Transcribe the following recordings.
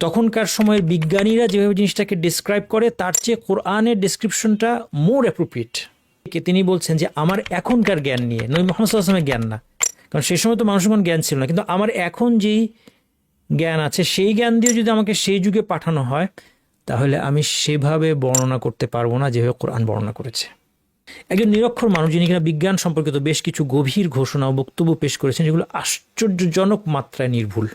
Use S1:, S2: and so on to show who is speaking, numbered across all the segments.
S1: তখনকার সময়ের বিজ্ঞানীরা যেভাবে জিনিসটাকে ডিসক্রাইব করে তার চেয়ে কোরআনের ডেসক্রিপশনটা মোর অ্যাপ্রোপ্রিয়েট। তিনি বলছেন যে আমার এখনকার জ্ঞান নিয়ে, নবী মুহাম্মদ সাল্লাল্লাহু আলাইহি ওয়াসাল্লামের জ্ঞান না, কারণ সেই সময় তো মানুষের কোনো জ্ঞান ছিল না, কিন্তু আমার এখন যেই জ্ঞান আছে সেই জ্ঞান দিয়ে যদি আমাকে সেই যুগে পাঠানো হয় তাহলে আমি সেভাবে বর্ণনা করতে পারবো না যেভাবে কোরআন বর্ণনা করেছে। একজন নিরক্ষর মানুষ যিনি কিনা বিজ্ঞান সম্পর্কিত বেশ কিছু গভীর ঘোষণা ও বক্তব্য পেশ করেছেন যেগুলো আশ্চর্যজনক মাত্রায় নির্ভুল,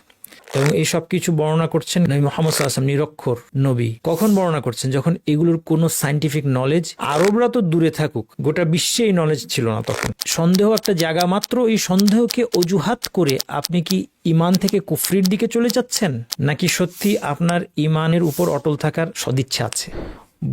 S1: এবং এই সব কিছু বর্ণনা করছেন নবী মুহাম্মদ সাল্লাল্লাহু আলাইহি ওয়াসাল্লাম, নিরক্ষর নবী। কখন বর্ণনা করছেন? যখন এগুলোর কোনো সায়েন্টিফিক নলেজ, আরবরা তো দূরে থাকুক, গোটা বিশ্বে এই নলেজ ছিল না তখন। সন্দেহ একটা জায়গা মাত্র, এই সন্দেহকে অজুহাত করে আপনি কি ইমান থেকে কুফরির দিকে চলে যাচ্ছেন, নাকি সত্যি আপনার ইমানের উপর অটল থাকার সদিচ্ছা আছে?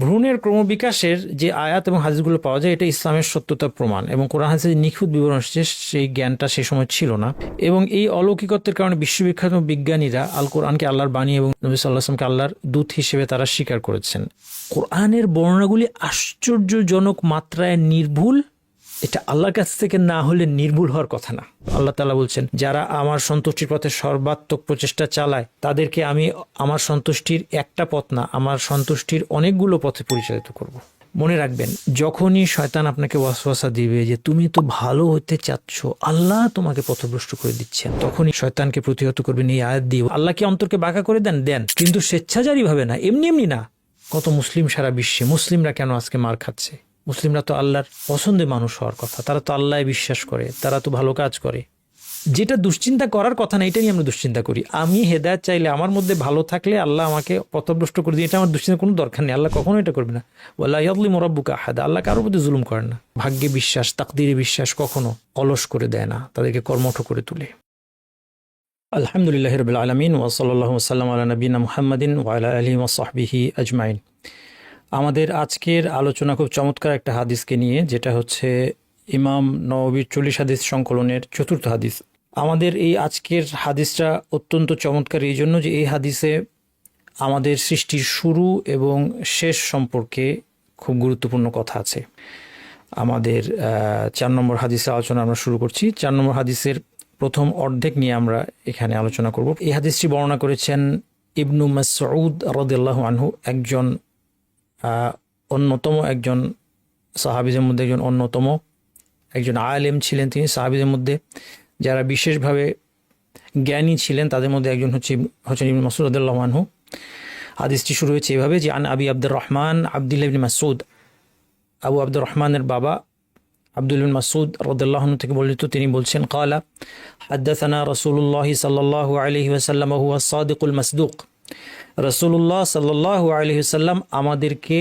S1: ভ্রূণের ক্রমবিকাশের যে আয়াত এবং হাদিসগুলো পাওয়া যায় এটা ইসলামের সত্যতার প্রমাণ, এবং কোরআন হাদিসের নিখুঁত বিবরণ এসেছে, সেই জ্ঞানটা সেই সময় ছিল না। এবং এই অলৌকিকত্বের কারণে বিশ্ববিখ্যাত বিজ্ঞানীরা আল কোরআনকে আল্লাহর বাণী এবং নবী সাল্লাল্লাহু আলাইহি ওয়াসাল্লামকে আল্লাহর দূত হিসেবে তারা স্বীকার করেছেন। কোরআনের বর্ণনাগুলি আশ্চর্যজনক মাত্রায় নির্ভুল, এটা আল্লাহর কাছ থেকে না হলে নির্ভুল হওয়ার কথা না। আল্লাহ তাআলা বলছেন, যারা আমার সন্তুষ্টির পথে সর্বাত্মক প্রচেষ্টা চালায় তাদেরকে আমি আমার সন্তুষ্টির একটা পথ না, আমার সন্তুষ্টির অনেকগুলো পথে পরিচালিত করব। মনে রাখবেন, যখনই শয়তান আপনাকে ওয়াসওয়াসা দিবে যে তুমি তো ভালো হতে চাচ্ছ, আল্লাহ তোমাকে পথভ্রষ্ট করে দিচ্ছেন, তখনই শয়তানকে প্রতিহত করবেন এই আয়াত দিয়ে। আল্লাহ কি অন্তরকে বাঁকা করে দেন, কিন্তু স্বেচ্ছাচারীভাবে না, এমনি এমনি না। কত মুসলিম সারা বিশ্বে, মুসলিমরা কেন আজকে মার খাচ্ছে? মুসলিমরা তো আল্লাহর পছন্দের মানুষ হওয়ার কথা, তারা তো আল্লাহ বিশ্বাস করে, তারা তো ভালো কাজ করে। যেটা দুশ্চিন্তা করার কথা না, এটা নিয়ে আমরা দুশ্চিন্তা করি। আমি হেদায়েত চাইলে, আমার মধ্যে ভালো থাকলে আল্লাহ আমাকে পথভ্রষ্ট করে দিয়ে, এটা আমার দুশ্চিন্তার কোনো দরকার নেই। আল্লাহ কখনো এটা করবে না। ওয়ালা ইয়াযলিমু রাব্বুকা আহাদা, আল্লাহ কারোর প্রতি জুলুম করেন না। ভাগ্যে বিশ্বাস, তাকদীরে বিশ্বাস কখনো অলস করে দেয় না, তাদেরকে কর্মঠ করে তুলে। আলহামদুলিল্লাহি রাব্বিল আলামিন ওয়া সাল্লাল্লাহু ওয়া সাল্লাম আলা নবিয়িনা মুহাম্মাদিন ওয়া আলা আলিহি ওয়া সাহবিহি আজমাইন। আমাদের আজকের আলোচনা খুব চমৎকার একটা হাদিসকে নিয়ে, যেটা হচ্ছে ইমাম নববীর 40 হাদিস সংকলনের 4th হাদিস। আমাদের এই আজকের হাদিসটা অত্যন্ত চমৎকার এই জন্য যে এই হাদিসে আমাদের সৃষ্টির শুরু এবং শেষ সম্পর্কে খুব গুরুত্বপূর্ণ কথা আছে। আমাদের 4 নম্বর হাদিসের আলোচনা আমরা শুরু করছি। 4 নম্বর হাদিসের প্রথম অর্ধেক নিয়ে আমরা এখানে আলোচনা করব। এই হাদিসটি বর্ণনা করেছেন ইবনু মাসউদ রাদিয়াল্লাহু আনহু, একজন অন্যতম একজন সাহাবীদের মধ্যে একজন আলেম ছিলেন। তিনি সাহাবীদের মধ্যে যারা বিশেষভাবে জ্ঞানী ছিলেন তাদের মধ্যে একজন হচ্ছেন ইবনে মাসউদ রাদিয়াল্লাহু আনহু। হাদিসটি শুরু হয়েছে এভাবে যে, আন আবি আব্দুর রহমান আব্দুল্লাহ ইবনে মাসউদ, আবু আব্দুর রহমানের বাবা আব্দুল্লাহ ইবনে মাসউদ রাদিয়াল্লাহু আনহু থেকে বর্ণিত, তিনি বলছেন, ক্বালা হাদাসানা রাসূলুল্লাহ সাল্লাল্লাহু আলাইহি ওয়াসাল্লাম ওয়া হুয়া সাদিকুল মাসদুক। রাসূলুল্লাহ সাল্লাল্লাহু আলাইহি ওয়াসাল্লাম আমাদেরকে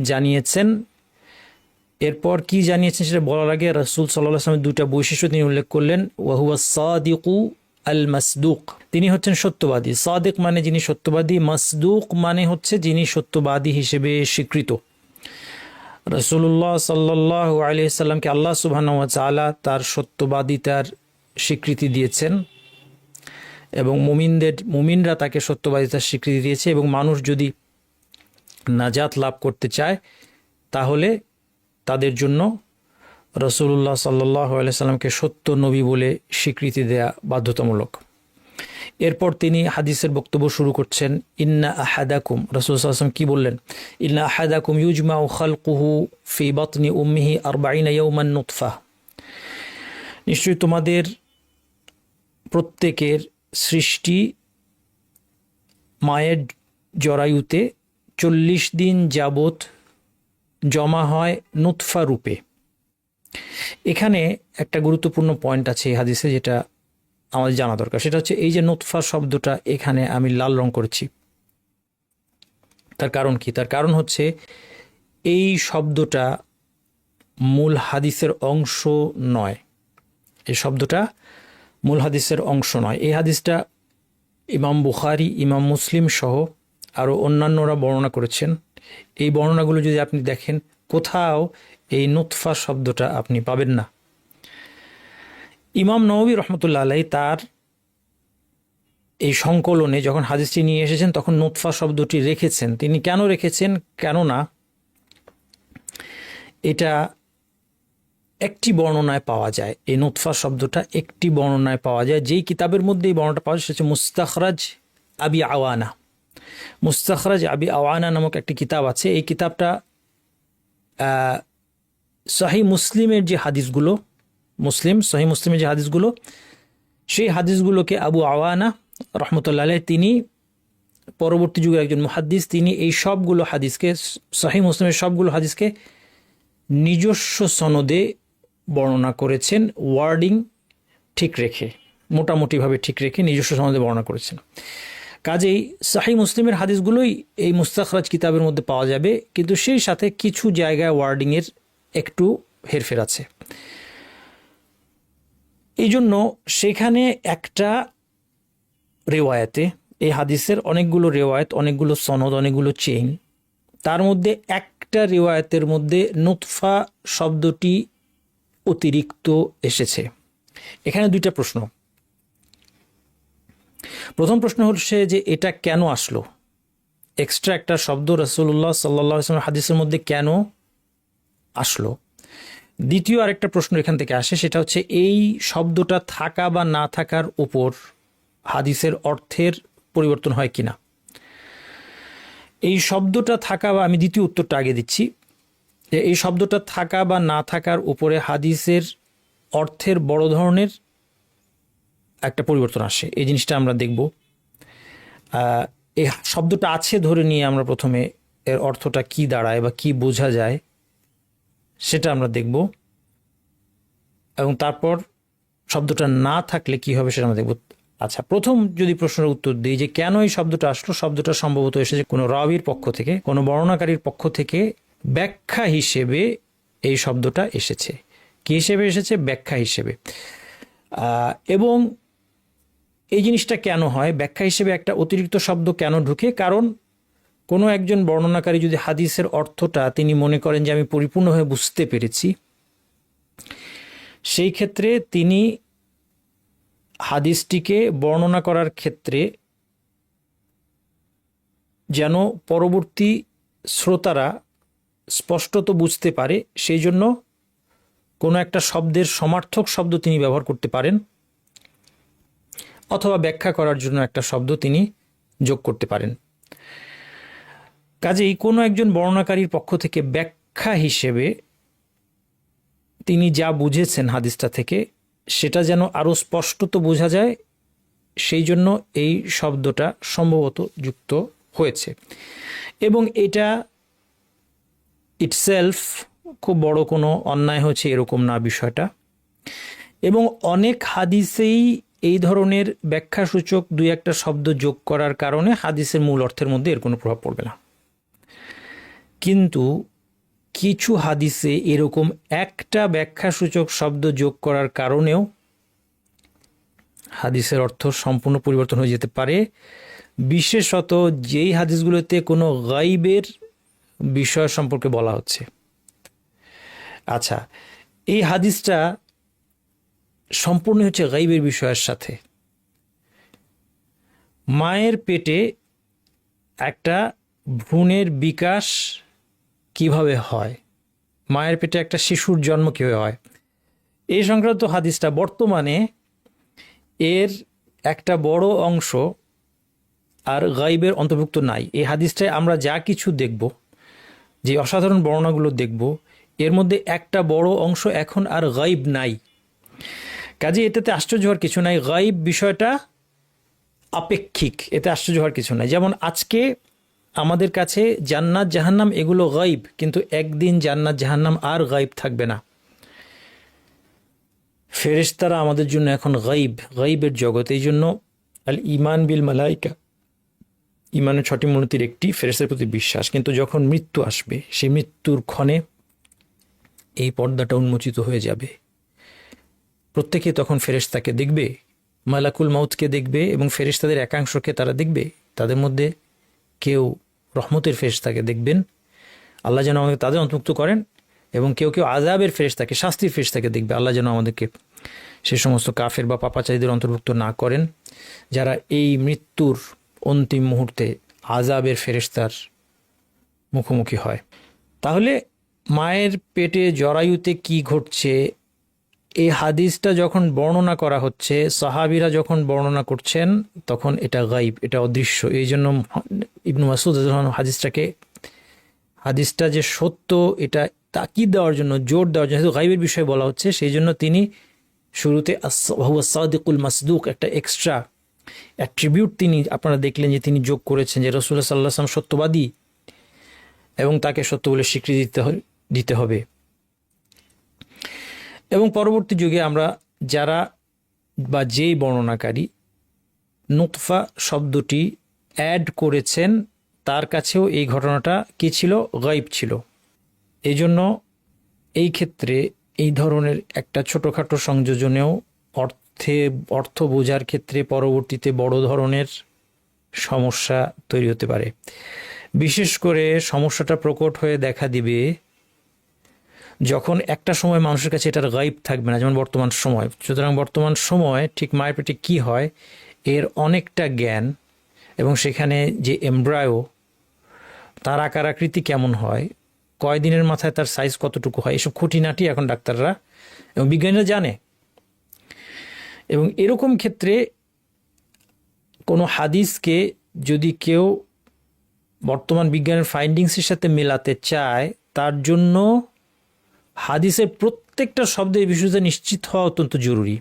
S1: জানিয়েছেন। এরপর কি জানিয়েছেন সেটা বলার আগে রাসূল সাল্লাল্লাহু আলাইহি ওয়াসাল্লামের দুটো বৈশিষ্ট্য তিনি উল্লেখ করলেন। ওয়া হুয়া সাদিকু আল মাসদুক, তিনি হচ্ছেন সত্যবাদী। সাদিক মানে যিনি সত্যবাদী, মাসদুক মানে হচ্ছে যিনি সত্যবাদী হিসেবে স্বীকৃত। রাসূলুল্লাহ সাল্লাল্লাহু আলাইহি ওয়াসাল্লামকে আল্লাহ সুবহানাহু ওয়া তাআলা তার সত্যবাদিতার স্বীকৃতি দিয়েছেন, এবং মুমিনরা তাকে সত্যবাদিতার স্বীকৃতি দিয়েছে। এবং মানুষ যদি নাজাত লাভ করতে চায় তাহলে তাদের জন্য রাসূলুল্লাহ সাল্লাল্লাহু আলাইহি ওয়াসাল্লামকে সত্য নবী বলে স্বীকৃতি দেয়া বাধ্যতামূলক। এরপর তিনি হাদিসের বক্তব্য শুরু করছেন। ইন্না আহাদাকুম, রাসূল সাল্লাল্লাহু আলাইহি ওয়াসাল্লাম কি বললেন? ইন্না আহাদাকুম ইউজমাউ খালকুহু ফি বাতনি উম্মিহি 40 ইয়াওমান নুতফা, নিশ্চয়ই তোমাদের প্রত্যেকের সৃষ্টি মায়ের জরায়ুতে 40 দিন যাবত জমা হয় নুতফা রূপে। এখানে একটা গুরুত্বপূর্ণ পয়েন্ট আছে এই হাদিসে, যেটা আমাদের জানা দরকার। সেটা হচ্ছে এই যে নুতফা শব্দটা এখানে আমি লাল রং করেছি, তার কারণ কি? তার কারণ হচ্ছে এই শব্দটা মূল হাদিসের অংশ নয়। এই শব্দটা মূল হাদিসের অংশ নয়। এই হাদিসটা ইমাম বুখারী, ইমাম মুসলিম সহ আরও অন্যান্যরা বর্ণনা করেছেন। এই বর্ণনাগুলো যদি আপনি দেখেন, কোথাও এই নুতফা শব্দটা আপনি পাবেন না। ইমাম নববী রহমতুল্লাহ আলাইহি তার এই সংকলনে যখন হাদিসটি নিয়ে এসেছেন তখন নুতফা শব্দটি রেখেছেন। তিনি কেন রেখেছেন? কেননা এটা একটি বর্ণনায় পাওয়া যায়। এই নুতফা শব্দটা একটি বর্ণনায় পাওয়া যায়, যেই কিতাবের মধ্যে এই বর্ণনাটা পাওয়া যায় সেটা হচ্ছে মুস্তাখরাজ আবি আওয়ানা। মুস্তাখরাজ আবি আওয়ানা নামক একটি কিতাব আছে। এই কিতাবটা সহিহ মুসলিমের যে হাদিসগুলো, সহিহ মুসলিমের যে হাদিসগুলো, সেই হাদিসগুলোকে আবু আওয়ানা রহমতুল্লাহ আলাইহ, তিনি পরবর্তী যুগের একজন মুহাদ্দিস, তিনি এই সবগুলো হাদিসকে, সহিহ মুসলিমের সবগুলো হাদিসকে নিজস্ব সনদে বর্ণনা করেছেন, ওয়ার্ডিং ঠিক রেখে, মোটামুটিভাবে ঠিক রেখে নিজস্ব সনদে বর্ণনা করেছেন। কাজেই সহিহ মুসলিমের হাদিসগুলোই এই মুস্তাখরাজ কিতাবের মধ্যে পাওয়া যাবে, কিন্তু সেই সাথে কিছু জায়গায় ওয়ার্ডিংয়ের একটু হেরফের আছে। এই জন্য সেখানে একটা রেওয়ায়াতে, এই হাদিসের অনেকগুলো রেওয়ায়াত, অনেকগুলো সনদ, অনেকগুলো চেইন, তার মধ্যে একটা রেওয়ায়াতের মধ্যে নুতফা শব্দটি অতিরিক্ত এসেছে। এখানে দুইটা প্রশ্ন। প্রথম প্রশ্ন হচ্ছে যে এটা কেন আসলো, এক্সট্রা একটা শব্দ রাসূলুল্লাহ সাল্লাল্লাহু আলাইহি ওয়াসাল্লাম হাদিসের মধ্যে কেন আসলো। দ্বিতীয় আরেকটা প্রশ্ন এখান থেকে আসে, সেটা হচ্ছে এই শব্দটা থাকা বা না থাকার উপর হাদিসের অর্থের পরিবর্তন হয় কিনা। এই শব্দটা থাকা বা, আমি দ্বিতীয় উত্তরটা আগে দিচ্ছি, এই শব্দটা থাকা বা না থাকার উপরে হাদিসের অর্থের বড় ধরনের একটা পরিবর্তন আসে, এই জিনিসটা আমরা দেখব। এই শব্দটা আছে ধরে নিয়ে আমরা প্রথমে এর অর্থটা কি দাঁড়ায় বা কি বোঝা যায় সেটা আমরা দেখব, এবং তারপর শব্দটা না থাকলে কি হবে সেটা আমরা দেখব। আচ্ছা, প্রথম যদি প্রশ্নের উত্তর দিই যে কেন এই শব্দটা আসলো, শব্দটা সম্ভবত এসেছে কোনো রাবির পক্ষ থেকে, কোনো বর্ণনাকারীর পক্ষ থেকে ব্যাখ্যা হিসেবে এই শব্দটা এসেছে। কি হিসেবে এসেছে? ব্যাখ্যা হিসেবে। এবং এই জিনিসটা কেন হয়, ব্যাখ্যা হিসেবে একটা অতিরিক্ত শব্দ কেন ঢুকে? কারণ কোনো একজন বর্ণনাকারী যদি হাদিসের অর্থটা তিনি মনে করেন যে আমি পরিপূর্ণভাবে বুঝতে পেরেছি, সেই ক্ষেত্রে তিনি হাদিসটিকে বর্ণনা করার ক্ষেত্রে যেন পরবর্তী শ্রোতারা স্পষ্টত বুঝতে পারে, সেই জন্য কোনো একটা শব্দের সমার্থক শব্দ তিনি ব্যবহার করতে পারেন, অথবা ব্যাখ্যা করার জন্য একটা শব্দ তিনি যোগ করতে পারেন। কাজেই কোনো একজন বর্ণনাকারীর পক্ষ থেকে ব্যাখ্যা হিসেবে তিনি যা বুঝেছেন হাদিসটা থেকে, সেটা যেন আরও স্পষ্টত বোঝা যায়, সেই জন্য এই শব্দটা সম্ভবত যুক্ত হয়েছে। এবং এটা ইটসেলফ খুব বড় কোনো অন্যায় হয়েছে এরকম না বিষয়টা। এবং অনেক হাদিসেই এই ধরনের ব্যাখ্যাসূচক দুই একটা শব্দ যোগ করার কারণে হাদিসের মূল অর্থের মধ্যে এর কোনো প্রভাব পড়বে না। কিন্তু কিছু হাদিসে এরকম একটা ব্যাখ্যাসূচক শব্দ যোগ করার কারণেও হাদিসের অর্থ সম্পূর্ণ পরিবর্তন হয়ে যেতে পারে, বিশেষত যেই হাদিসগুলোতে কোনো গাইবের বিষয় সম্পর্কে বলা হচ্ছে। আচ্ছা, এই হাদিসটা সম্পূর্ণ হচ্ছে গাইবের বিষয়ের সাথে। মায়ের পেটে একটা ভ্রূণের বিকাশ কিভাবে হয়, মায়ের পেটে একটা শিশুর জন্ম কীভাবে হয়, এই সংক্রান্ত হাদিসটা বর্তমানে এর একটা বড় অংশ আর গাইবের অন্তর্ভুক্ত নাই। এই হাদিসটায় আমরা যা কিছু দেখব, যে অসাধারণ বর্ণনাগুলো দেখব, এর মধ্যে একটা বড় অংশ এখন আর গাইব নাই। কাজে এটাতে আশ্চর্য হওয়ার কিছু নাই। গাইব বিষয়টা আপেক্ষিক, এতে আশ্চর্য হওয়ার কিছু নাই। যেমন আজকে আমাদের কাছে জান্নাত জাহান্নাম এগুলো গাইব, কিন্তু একদিন জান্নাত জাহান্নাম আর গাইব থাকবে না। ফেরেশতারা আমাদের জন্য এখন গাইবের জগৎ। এই জন্য আল ইমান বিল মালাইকা, ইমানের 6টি মূলনীতির একটি ফেরেশতার প্রতি বিশ্বাস। কিন্তু যখন মৃত্যু আসবে, সেই মৃত্যুর ক্ষণে এই পর্দাটা উন্মোচিত হয়ে যাবে। প্রত্যেকে তখন ফেরেশতাকে দেখবে, মালাকুল মাউতকে দেখবে, এবং ফেরেশতাদের একাংশকে তারা দেখবে। তাদের মধ্যে কেউ রহমতের ফেরেশতাকে দেখবেন, আল্লাহ যেন আমাকে তাদের অন্তর্ভুক্ত করেন, এবং কেউ কেউ আযাবের ফেরেশতাকে, শাস্তির ফেরেশতাকে দেখবে। আল্লাহ যেন আমাদেরকে সে সমস্ত কাফের বা পাপাচারীদের অন্তর্ভুক্ত না করেন যারা এই মৃত্যুর অন্তিম মুহূর্তে আযাবের ফেরেশতার মুখোমুখি হয়। তাহলে মায়ের পেটে জরায়ুতে কি ঘটছে, এই হাদিসটা যখন বর্ণনা করা হচ্ছে, সাহাবীরা যখন বর্ণনা করছেন, তখন এটা গাইব, এটা অদৃশ্য। এই জন্য ইবনু মাসউদ হাদিসটা যে সত্য, এটা তাকিদ দেওয়ার জন্য, জোর দেওয়ার জন্য, যেহেতু গাইবের বিষয়ে বলা হচ্ছে, সেই জন্য তিনি শুরুতে হুয়া সাদিকুল মাসদুক একটা এক্সট্রা অ্যাট্রিবিউট তিনি আপনারা দেখলেন যে তিনি যোগ করেছেন, যে রাসূলুল্লাহ সাল্লাল্লাহু আলাইহি ওয়াসাল্লাম সত্যবাদী এবং তাকে সত্য বলে স্বীকৃতি দিতে হবে। এবং পরবর্তী যুগে আমরা যারা বা যেই বর্ণনাকারী নুতফা শব্দটি অ্যাড করেছেন, তার কাছেও এই ঘটনাটা কি ছিল? গাইব ছিল। এই জন্য এই ক্ষেত্রে এই ধরনের একটা ছোটোখাটো সংযোজনেও অর্থ বোঝার ক্ষেত্রে পরবর্তীতে বড় ধরনের সমস্যা তৈরি হতে পারে। বিশেষ করে সমস্যাটা প্রকট হয়ে দেখা দিবে যখন একটা সময় মানুষের কাছে এটার গাইব থাকবে না, যেমন বর্তমান সময়। সুতরাং বর্তমান সময় ঠিক মায়ের পেটে কী হয় এর অনেকটা জ্ঞান, এবং সেখানে যে এমব্রায়ো, তার আকার আকৃতি কেমন হয়, কয়দিনের মাথায় তার সাইজ কতটুকু হয়, এসব খুঁটিনাটি এখন ডাক্তাররা এবং বিজ্ঞানীরা জানে। এবং এরকম ক্ষেত্রে কোনো হাদিসকে যদি কেউ বর্তমান বিজ্ঞানের ফাইন্ডিংসের সাথে মেলাতে চায়, তার জন্য হাদিসের প্রত্যেকটা শব্দের বিশুদ্ধতা নিশ্চিত হওয়া অত্যন্ত জরুরি।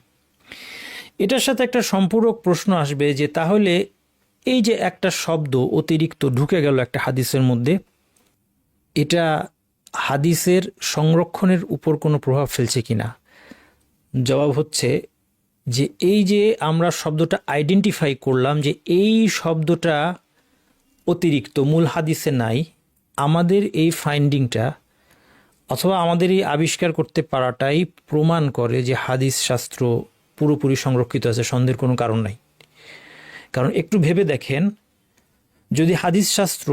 S1: এটার সাথে একটা সম্পূরক প্রশ্ন আসবে যে তাহলে এই যে একটা শব্দ অতিরিক্ত ঢুকে গেল একটা হাদিসের মধ্যে, এটা হাদিসের সংরক্ষণের উপর কোনো প্রভাব ফেলছে কিনা? জবাব হচ্ছে যে এই যে আমরা শব্দটা আইডেন্টিফাই করলাম যে এই শব্দটা অতিরিক্ত, মূল হাদিসে নাই, আমাদের এই ফাইন্ডিংটা অথবা আমাদের এই আবিষ্কার করতে পারাটাই প্রমাণ করে যে হাদিস শাস্ত্র পুরোপুরি সংরক্ষিত আছে, সন্দেহের কোনো কারণ নাই। কারণ একটু ভেবে দেখেন, যদি হাদিস শাস্ত্র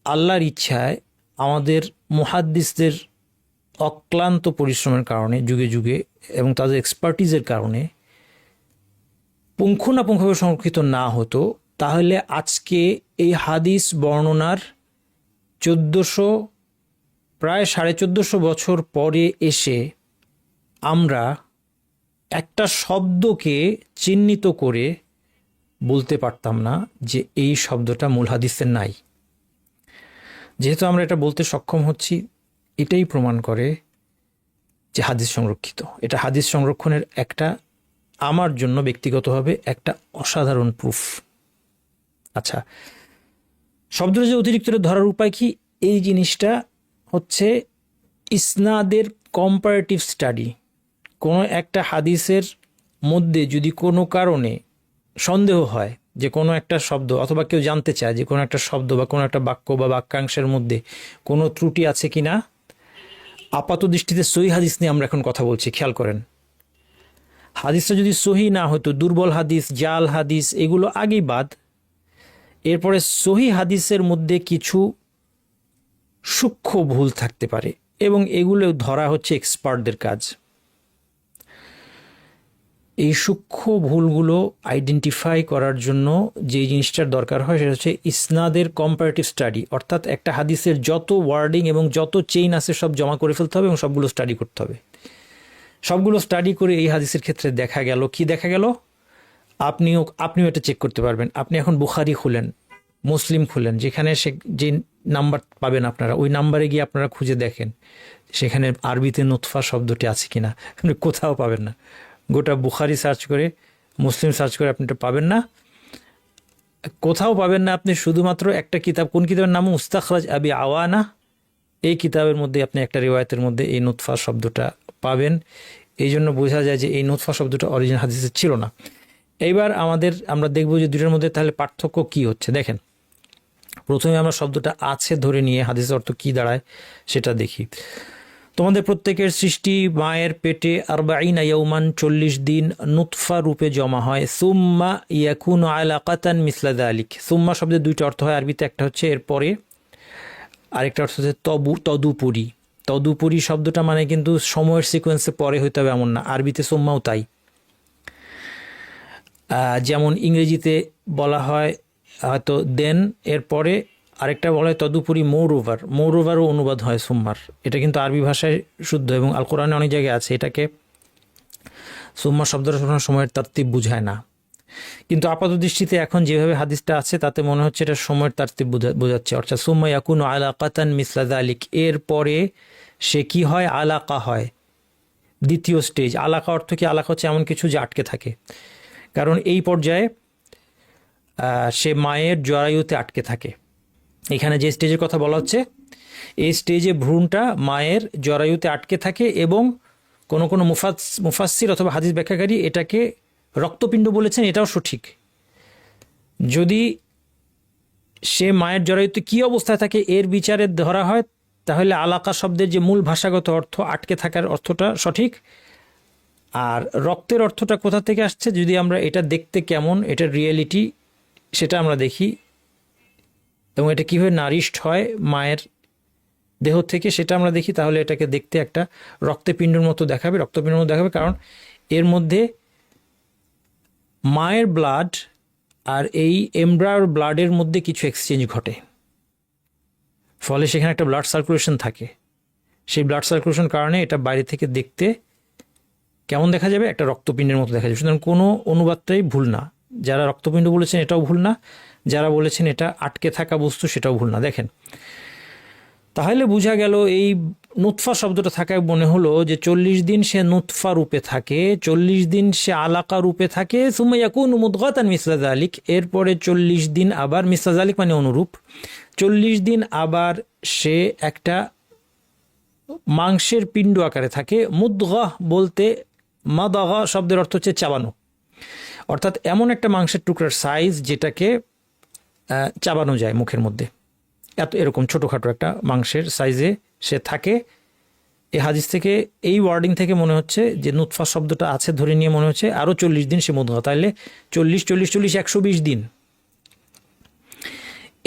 S1: আল্লাহর ইচ্ছায় আমাদের মুহাদ্দিসদের অক্লান্ত পরিশ্রমের কারণে যুগে যুগে এবং তাদের এক্সপার্টিজের কারণে পুঙ্খানুপুঙ্খভাবে সংরক্ষিত না হতো, তাহলে আজকে এই হাদিস বর্ণনার 1400 প্রায় 1450 বছর পরে এসে আমরা একটা শব্দকে চিহ্নিত করে বলতে পারতাম না যে এই শব্দটা মূল হাদিসে নাই। যেহেতু আমরা এটা বলতে সক্ষম হচ্ছি, এটাই প্রমাণ করে যে হাদিস সংরক্ষিত। এটা হাদিস সংরক্ষণের একটা, আমার জন্য ব্যক্তিগতভাবে একটা অসাধারণ প্রুফ। আচ্ছা, শব্দটা যে অতিরিক্ত ধরার উপায় কি? এই জিনিসটা হচ্ছে ইসনাদের কম্পারেটিভ স্টাডি। কোনো একটা হাদিসের মধ্যে যদি কোনো কারণে সন্দেহ হয় যে কোনো একটা শব্দ, অথবা কেউ জানতে চায় যে কোনো একটা শব্দ বা কোনো একটা বাক্য বা বাক্যাংশের মধ্যে কোনো ত্রুটি আছে কি না, আপাত দৃষ্টিতে সহিহ হাদিস নিয়ে আমরা এখন কথা বলছি, খেয়াল করেন। হাদিসটা যদি সহিহ না হতো, দুর্বল হাদিস, জাল হাদিস, এগুলো আগেই বাদ। এরপরে সহিহ হাদিসের মধ্যে কিছু সূক্ষ্ম ভুল থাকতে পারে এবং এগুলো ধরা হচ্ছে এক্সপার্টদের কাজ। এই সূক্ষ্ম ভুলগুলো আইডেন্টিফাই করার জন্য যে জিনিসটার দরকার হয় সেটা হচ্ছে ইসনাদের কম্পারেটিভ স্টাডি। অর্থাৎ একটা হাদিসের যত ওয়ার্ডিং এবং যত চেইন আছে সব জমা করে ফেলতে হবে এবং সবগুলো স্টাডি করতে হবে। সবগুলো স্টাডি করে এই হাদিসের ক্ষেত্রে দেখা গেল কি? দেখা গেল আপনিও এটা চেক করতে পারবেন। আপনি এখন বুখারি খুলেন, মুসলিম খুলেন, যেখানে যে নাম্বার পাবেন আপনারা, ওই নাম্বারে গিয়ে আপনারা খুঁজে দেখেন সেখানে আরবিতে নুতফা শব্দটি আছে কিনা। আপনি কোথাও পাবেন না। গোটা বুখারি সার্চ করে, মুসলিম সার্চ করে আপনি এটা পাবেন না, কোথাও পাবেন না। আপনি শুধুমাত্র একটা কিতাব, কোন কিতাবের নাম? মুস্তাখরাজ আবি আওয়ানা। এই কিতাবের মধ্যে আপনি একটা রিওয়ায়াতের মধ্যে এই নুতফা শব্দটা পাবেন। এই জন্য বোঝা যায় যে এই নুতফা শব্দটা অরিজিনাল হাদিসে ছিল না। এইবার আমরা দেখব যে দুটোর মধ্যে তাহলে পার্থক্য কি হচ্ছে। দেখেন, প্রথমে আমরা শব্দটা আছে ধরে নিয়ে হাদিসের অর্থ কি দাঁড়ায় সেটা দেখি। তোমাদের প্রত্যেকের সৃষ্টি মায়ের পেটে 40 ইয়াউমান 40 দিন নুতফা রূপে জমা হয়, সুম্মা ইয়াকুনু আলাকাতান মিসলা যালিক। সুম্মা শব্দের দুইটা অর্থ হয় আরবিতে, একটা হচ্ছে এরপরে, আরেকটা অর্থ হচ্ছে তদুপরি। তদুপরি শব্দটা মানে কিন্তু সময়ের সিকোয়েন্সে পরে হইতে হবে এমন না, আরবিতে সুম্মাও তাই। যেমন ইংরেজিতে বলা হয় হয়তো দেন, এরপরে আরেকটা বলা হয় তদুপরি মোর ওভারও অনুবাদ হয় সুম্মার। এটা কিন্তু আরবি ভাষায় শুদ্ধ এবং আল কোরআনে অনেক জায়গায় আছে। এটাকে সুম্মা শব্দটা সময়ের তারতিব বুঝায় না, কিন্তু আপাত দৃষ্টিতে এখন যেভাবে হাদিসটা আছে তাতে মনে হচ্ছে এটা সময়ের তারতিব বোঝাচ্ছে। অর্থাৎ সুম্মা ইয়াকুনু আলাকাতান মিসলা যালিক, এর পরে সে কি হয়, আলাকা হয়, দ্বিতীয় স্টেজ। আলাকা অর্থ কি? আলাকা হচ্ছে এমন কিছু যে আটকে থাকে, কারণ এই পর্যায়ে সে মায়ের জরায়ুতে আটকে থাকে। এখানে যে স্টেজের কথা বলা হচ্ছে, এই স্টেজে ভ্রূণটা মায়ের জরায়ুতে আটকে থাকে এবং কোনো কোনো মুফাসসির অথবা হাদিস ব্যাখ্যাকারী এটাকে রক্তপিণ্ড বলেছেন, এটাও সঠিক। যদি সে মায়ের জরায়ুতে কী অবস্থায় থাকে এর বিচারে ধরা হয়, তাহলে আলাকা শব্দের যে মূল ভাষাগত অর্থ আটকে থাকার অর্থটা সঠিক। আর রক্তের অর্থটা কোথা থেকে আসছে, যদি আমরা এটা দেখতে কেমন, এটার রিয়েলিটি সেটা আমরা দেখি এবং এটা কীভাবে নারিশড হয় মায়ের দেহ থেকে সেটা আমরা দেখি, তাহলে এটাকে দেখতে একটা রক্তপিণ্ডের মতো দেখাবে, রক্তপিণ্ডের মতো দেখাবে, কারণ এর মধ্যে মায়ের ব্লাড আর এই এমব্রায়োর ব্লাডের মধ্যে কিছু এক্সচেঞ্জ ঘটে, ফলে সেখানে একটা ব্লাড সার্কুলেশন থাকে। সেই ব্লাড সার্কুলেশন কারণে এটা বাইরে থেকে দেখতে কেমন দেখা যাবে, একটা রক্তপিণ্ডের মতো দেখা যাবে। সুতরাং কোনো অনুবাদটাই ভুল না, যারা রক্তপিণ্ড বলেছেন এটাও ভুল না, যারা বলেছেন এটা আটকে থাকা বস্তু সেটাও ভুল না। দেখেন, তাহলে বোঝা গেল এই নুতফা শব্দটা থাকায় মনে হলো যে 40 দিন সে নুতফা রূপে থাকে, 40 দিন সে আলাকা রূপে থাকে, সুম্মা ইয়াকুনু মুদগাতান মিসলা যালিক, এরপরে 40 দিন আবার, মিসলা যালিক মানে অনুরূপ, 40 দিন আবার সে একটা মাংসের পিণ্ড আকারে থাকে। মুদগাহ বলতে মাদাগা শব্দের অর্থ হচ্ছে চাবানো, অর্থাৎ এমন একটা মাংসের টুকরার সাইজ যেটাকে চাবানো যায় মুখের মধ্যে, এরকম ছোটোখাটো একটা মাংসের সাইজে সে থাকে। এই হাদিস থেকে, এই ওয়ার্ডিং থেকে মনে হচ্ছে যে নুতফা শব্দটা আছে ধরে নিয়ে মনে হচ্ছে আরও 40 দিন সে মুদগা, তাহলে 40 120 দিন।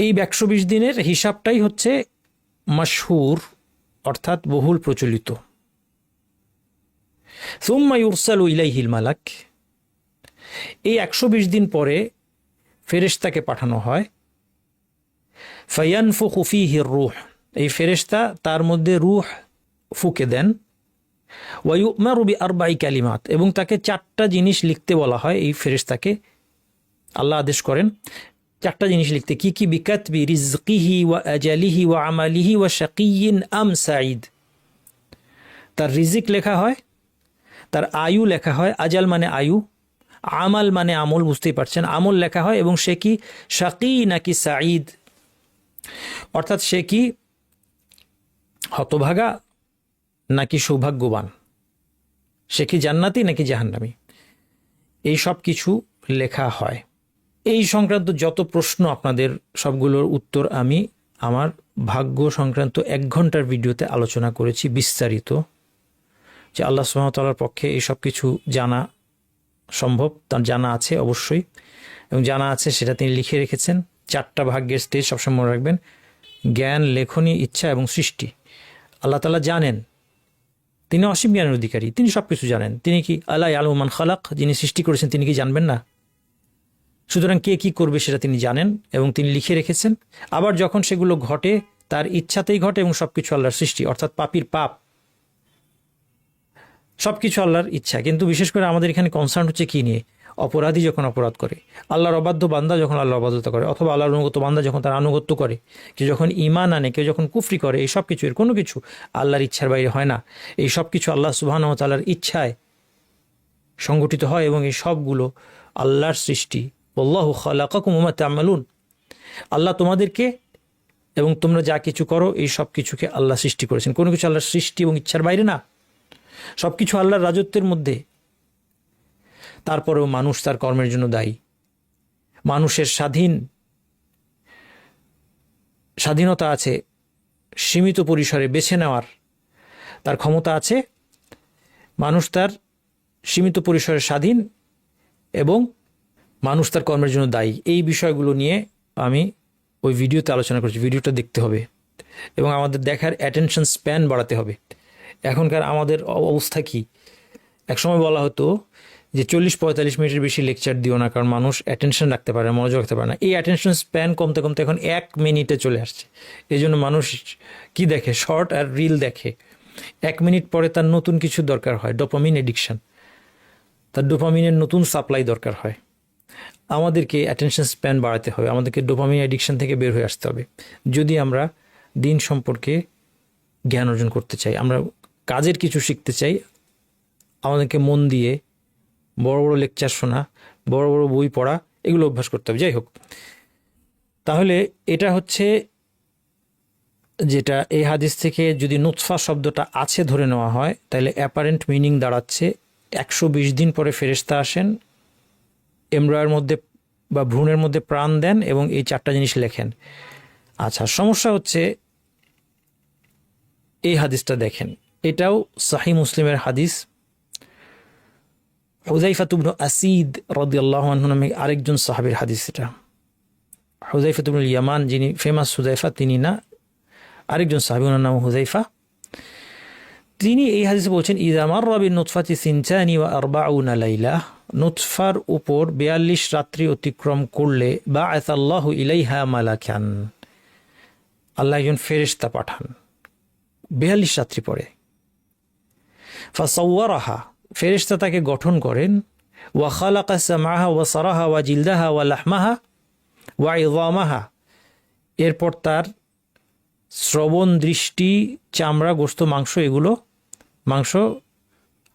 S1: এই 120 দিনের হিসাবটাই হচ্ছে মাশহুর, অর্থাৎ বহুল প্রচলিত। সুম্মা ইউরসালু ইলাইহিল মালাক, এই 120 দিন পরে ফেরেশতাকে পাঠানো হয়। ফায়ানফুখু ফীহির রূহ, এই ফেরেশতা তার মধ্যে রূহ ফুঁকে দেন। ওয়ায়ুমারু বিআরবাঈ কালিমাত, এবং তাকে 4টা জিনিস লিখতে বলা হয়। এই ফেরেশতাকে আল্লাহ আদেশ করেন 4টা জিনিস লিখতে। কি কি? বিকাতবি রিজকিহি ওয়া আজালিহি ওয়া আমালিহি ওয়া শাকিয়্যিন আম সাঈদ, তার রিজিক লেখা হয়, তার আয়ু লেখা হয়, আজাল মানে আয়ু, আমাল মানে আমল, বুঝতেই পারছেন, আমল লেখা হয়, এবং সে কি শাকি নাকি সাঈদ, অর্থাৎ সে কি হতভাগা নাকি সৌভাগ্যবান, সে কি জান্নাতি নাকি জাহান্নামী, এই সব কিছু লেখা হয়। এই সংক্রান্ত যত প্রশ্ন আপনাদের, সবগুলোর উত্তর আমি আমার ভাগ্য সংক্রান্ত 1 ঘন্টার ভিডিওতে আলোচনা করেছি বিস্তারিত, যে আল্লাহ সুবহানাহু ওয়া তাআলার পক্ষে এই সব কিছু জানা সম্ভব, তার জানা আছে অবশ্যই, এবং জানা আছে সেটা তিনি লিখে রেখেছেন। 4টা ভাগ্যের স্টেজ সবসময় মনে রাখবেন: জ্ঞান, লেখনী, ইচ্ছা এবং সৃষ্টি। আল্লাহ তাআলা জানেন, তিনি অসীম জ্ঞানের অধিকারী, তিনি সব কিছু জানেন। তিনি কি আলা ইয়ালামু মান খালাক, যিনি সৃষ্টি করেছেন তিনি কি জানবেন না? সুতরাং কে কি করবে সেটা তিনি জানেন এবং তিনি লিখে রেখেছেন। আবার যখন সেগুলো ঘটে তার ইচ্ছাতেই ঘটে, এবং সব কিছু আল্লাহর সৃষ্টি, অর্থাৎ পাপীর পাপ সব কিছু আল্লাহর ইচ্ছা। কিন্তু বিশেষ করে আমাদের এখানে কনসার্ন হচ্ছে কি নিয়ে? অপরাধী যখন অপরাধ করে, আল্লাহর অবাধ্য বান্দা যখন আল্লাহর অবাধ্যতা করে, অথবা আল্লাহর অনুগত বান্দা যখন তার আনুগত্য করে, কেউ যখন ঈমান আনে, কেউ যখন কুফরি করে, এই সব কিছু, এর কোনো কিছু আল্লাহর ইচ্ছার বাইরে হয় না। এই সব কিছু আল্লাহ সুবহানাহু ওয়া তাআলার ইচ্ছায় সংগঠিত হয়, এবং এই সবগুলো আল্লাহর সৃষ্টি। আল্লাহু খালাকাকুম ওয়া মা তা'মালুন, আল্লাহ তোমাদেরকে এবং তোমরা যা কিছু করো এই সব কিছুকে আল্লাহ সৃষ্টি করেছেন। কোনো কিছু আল্লাহর সৃষ্টি এবং ইচ্ছার বাইরে না, সব কিছু আল্লাহর রাজত্বের মধ্যে। তারপরেও মানুষ তার কর্মের জন্য দায়ী। মানুষের স্বাধীনতা আছে, সীমিত পরিসরে বেছে নেওয়ার তার ক্ষমতা আছে। মানুষ তার সীমিত পরিসরে স্বাধীন, এবং মানুষ তার কর্মের জন্য দায়ী। এই বিষয়গুলো নিয়ে আমি ওই ভিডিওতে আলোচনা করছি। ভিডিওটা দেখতে হবে এবং আমাদের দেখার অ্যাটেনশন স্প্যান বাড়াতে হবে। এখনকার আমাদের অবস্থা কি? একসময় বলা হতো যে 40-45 মিনিটের বেশি লেকচার দিও না, কারণ মানুষ অ্যাটেনশন রাখতে পারে না, মনোযোগ রাখতে পারে না। এই অ্যাটেনশন স্প্যান কমতে কমতে এখন 1 মিনিটে চলে আসছে। এই জন্য মানুষ কি দেখে? শর্ট আর রিল দেখে। 1 মিনিট পরে তার নতুন কিছু দরকার হয়, ডোপামিন এডিকশন। তার ডোপামিনের নতুন সাপ্লাই দরকার হয়। আমাদেরকে অ্যাটেনশন স্প্যান বাড়াতে হবে, আমাদেরকে ডোপামিন অ্যাডিকশন থেকে বের হয়ে আসতে হবে যদি আমরা দিন সম্পর্কে জ্ঞান অর্জন করতে চাই, আমরা কাজের কিছু শিখতে চাই। আমাদেরকে মন দিয়ে বড় বড় লেকচার শোনা, বড় বড় বই পড়া, এগুলো অভ্যাস করতে হবে। যাই হোক, তাহলে এটা হচ্ছে যেটা এই হাদিস থেকে যদি নুতফা শব্দটা আছে ধরে নেওয়া হয়, তাহলে অ্যাপারেন্ট মিনিং দাঁড়াচ্ছে 120 দিন পরে ফেরেশতা আসেন, এমব্রয়ের মধ্যে বা ভ্রূণের মধ্যে প্রাণ দেন এবং এই 4টা জিনিস লেখেন। আচ্ছা, সমস্যা হচ্ছে এই হাদিসটা দেখেন, এটাও সহিহ মুসলিমের হাদিস। হুযায়ফা ইবনে আসীদ রাদিয়াল্লাহু আনহু নামে আরেকজন সাহাবীর হাদিস। এটা হুযায়ফা ইবনুল ইয়ামান, যিনি ফেমাস হুযায়ফা, তিনি না, আরেকজন সাহাবী, ওনার নাম হুযায়ফা। তিনি এই হাদিসে বলছেন, ইযা মাররা বিন নুতফাতি সিনতানি ওয়া আরবাউনা লাইলা, নুতফার উপর 42 রাত্রি অতিক্রম করলে বাআসাল্লাহু ইলাইহা মালাকান, আল্লাহ একজন ফেরেশতা পাঠান 42 রাত্রি পরে। ফাসাওয়ারাহা, ফেরেশতা তাকে গঠন করেন। ওয়া খালাকা সামাহা ওয়া সারাহা ওয়া জিলদাহা ওয়া লাহমাহা ওয়া ইযামাহা, এরপর তার শ্রবণ, দৃষ্টি, চামড়া, গোশত, মাংস, এগুলো মাংস,